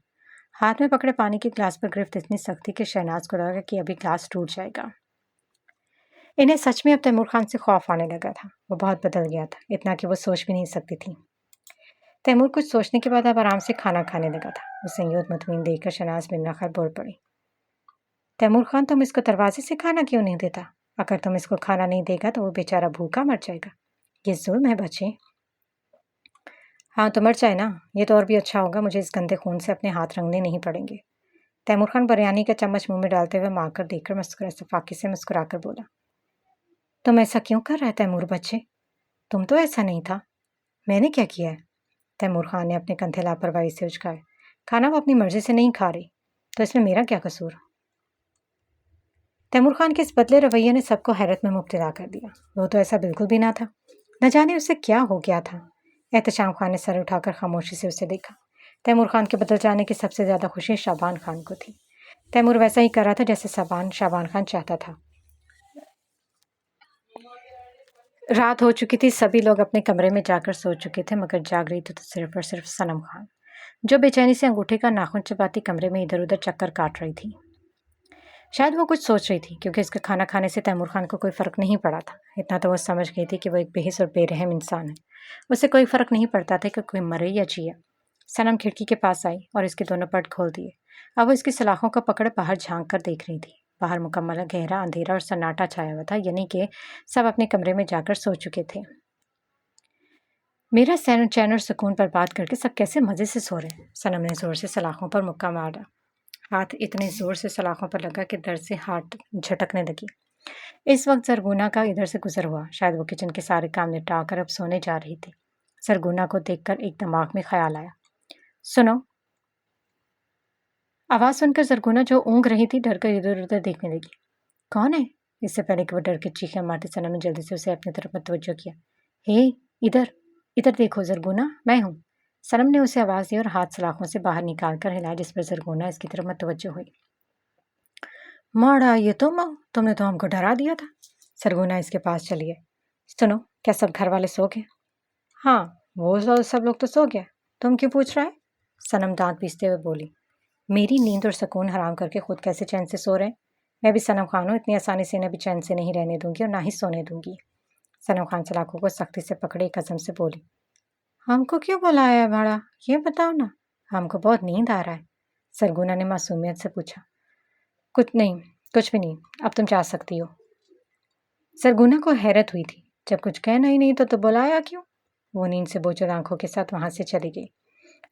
ہاتھ میں پکڑے پانی کے گلاس پر گرفت اتنی سخت تھی کہ شہناز کو لگا کہ ابھی گلاس ٹوٹ جائے گا۔ انہیں سچ میں اب تیمور خان سے خوف آنے لگا تھا۔ وہ بہت بدل گیا تھا، اتنا کہ وہ سوچ بھی نہیں سکتی تھی۔ تیمور کچھ سوچنے کے بعد اب آرام سے کھانا کھانے لگا تھا۔ اسے یوں مطمئن دیکھ کر شہناز بن ناخر بول پڑی، تیمور خان تم اس کو دروازے سے کھانا کیوں نہیں دیتا؟ اگر تم اس کو کھانا نہیں دے گا تو وہ بیچارہ بھوکا مر جائے گا، یہ ظلم ہے بچے۔ ہاں تو مر جائے نا، یہ تو اور بھی اچھا ہوگا، مجھے اس گندے خون سے اپنے ہاتھ رنگنے نہیں پڑیں گے۔ تیمور خان بریانی کا چمچ منہ میں ڈالتے ہوئے مار کر دیکھ کر فاقے سے مسکرا کر بولا، تم ایسا کیوں کر رہا ہے تیمور بچے؟ تم تو ایسا نہیں تھا۔ میں نے کیا کیا ہے؟ تیمور خان نے اپنے کندھے لاپرواہی سے اچکائے، کھانا وہ اپنی مرضی سے نہیں کھا رہی تو اس میں میرا کیا قصور؟ تیمور خان کے اس بدلے رویے نے سب کو حیرت میں مبتلا کر دیا۔ وہ تو ایسا بالکل بھی نہ تھا، نہ جانے اسے کیا ہو گیا تھا۔ احتشام خان نے سر اٹھا کر خاموشی سے اسے دیکھا۔ تیمور خان کے بدل جانے کی سب سے زیادہ خوشی شعبان خان کو تھی۔ تیمور ویسا ہی کر رہا تھا جیسے شعبان خان چاہتا تھا۔ رات ہو چکی تھی، سبھی لوگ اپنے کمرے میں جا کر سو چکے تھے، مگر جاگ رہی تھی تو صرف اور صرف صنم خان، جو بے چینی سے انگوٹھے کا ناخن چباتی کمرے میں ادھر ادھر چکر کاٹ رہی تھی۔ شاید وہ کچھ سوچ رہی تھی، کیونکہ اس کے کھانا کھانے سے تیمور خان کو کوئی فرق نہیں پڑا تھا۔ اتنا تو وہ سمجھ گئی تھی کہ وہ ایک بے حس اور بے رحم انسان ہے، اسے کوئی فرق نہیں پڑتا تھا کہ کوئی مرے یا جیے۔ صنم کھڑکی کے پاس آئی اور اس کے دونوں پٹ کھول دیے۔ اب وہ اس کی سلاخوں کو پکڑ باہر جھانک کر دیکھ رہی تھی۔ باہر مکمل گہرا اندھیرا اور سناٹا چھایا ہوا تھا، یعنی کہ سب اپنے کمرے میں جا کر سو چکے تھے۔ میرا چین اور سکون پر بات کر کے سب کیسے مزے سے سو رہے ہیں۔ صنم نے زور سے سلاخوں پر مکہ مارا۔ ہاتھ اتنے زور سے سلاخوں پر لگا کہ درد سے ہاتھ جھٹکنے لگی۔ اس وقت زرگونا کا ادھر سے گزر ہوا۔ شاید وہ کچن کے سارے کام نپٹا کر اب سونے جا رہی تھی۔ زرگونا کو دیکھ کر ایک دماغ میں خیال آیا۔ سنو! آواز سن کر زرگونا جو اونگ رہی تھی ڈر کر ادھر ادھر دیکھنے لگی۔ کون ہے؟ اس سے پہلے کہ وہ ڈر کے چیخیں مارتی صنم نے جلدی سے اسے اپنی طرف متوجہ کیا۔ ہے، ادھر دیکھو زرگونا، میں ہوں۔ صنم نے اسے آواز دی اور ہاتھ سلاخوں سے باہر نکال کر ہلایا، جس پر زرگونا اس کی طرف متوجہ ہوئی۔ ماڑا، یہ تم نے تو ہم کو ڈرا دیا تھا۔ زرگونا اس کے پاس چلی گئی۔ سنو، کیا سب گھر والے سو گئے؟ ہاں، وہ سب لوگ تو سو گئے، تم کیوں پوچھ رہا ہے؟ صنم دانت پیستے ہوئے بولی۔ میری نیند اور سکون حرام کر کے خود کیسے چین سے سو رہے ہیں؟ میں بھی صنم خان ہوں، اتنی آسانی سے انہیں بھی چین سے نہیں رہنے دوں گی اور نہ ہی سونے دوں گی۔ صنم خان سلاخوں کو سختی سے پکڑے ایک عزم سے بولی۔ ہم کو کیوں بلایا ہے بھاڑا؟ یہ بتاؤ نا، ہم کو بہت نیند آ رہا ہے۔ زرگونا نے معصومیت سے پوچھا۔ کچھ بھی نہیں، اب تم جا سکتی ہو۔ زرگونا کو حیرت ہوئی تھی، جب کچھ کہنا ہی نہیں تو بلایا کیوں؟ وہ نیند سے بوجھل آنکھوں کے ساتھ وہاں سے چلی گئی۔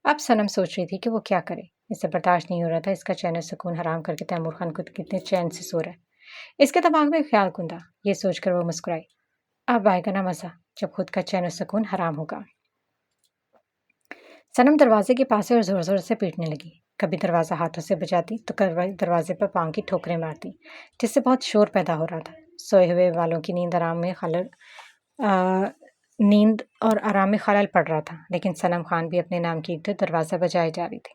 اب صنم سوچ رہی تھی کہ وہ کیا کرے۔ اسے برداشت نہیں ہو رہا تھا اس کا چین و سکون حرام کر کے تیمور خان کو کتنے چین سے سو رہا ہے۔ اس کے دماغ میں خیال کندھا۔ یہ سوچ کر وہ مسکرائی۔ اب آئے گا نا مزہ، جب خود کا چین و سکون حرام ہوگا۔ صنم دروازے کے پاس اور زور زور سے پیٹنے لگی۔ کبھی دروازہ ہاتھوں سے بجاتی تو کبھی دروازے پر پاؤں کی ٹھوکریں مارتی، جس سے بہت شور پیدا ہو رہا تھا۔ سوئے ہوئے والوں کی نیند اور آرام میں خلل پڑ رہا تھا، لیکن صنم خان بھی اپنے نام کی دروازہ بجائے جا رہی تھی،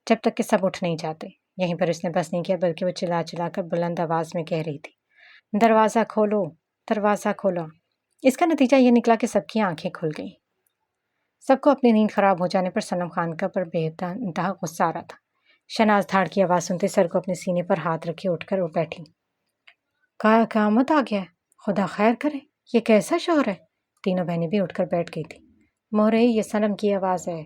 جب تک کہ سب اٹھ نہیں جاتے۔ یہیں پر اس نے بس نہیں کیا، بلکہ وہ چلا چلا کر بلند آواز میں کہہ رہی تھی، دروازہ کھولو، دروازہ کھولو۔ اس کا نتیجہ یہ نکلا کہ سب کی آنکھیں کھل گئیں۔ سب کو اپنی نیند خراب ہو جانے پر صنم خان کا پر بے انتہا غصہ آ رہا تھا۔ شناز دھاڑ کی آواز سنتے سر کو اپنے سینے پر ہاتھ رکھے اٹھ کر بیٹھی۔ قیامت آ گیا ہے، خدا خیر کرے، یہ کیسا شور ہے؟ تینوں بہنیں بھی اٹھ کر بیٹھ گئی تھی۔ مورے، یہ صنم کی آواز ہے،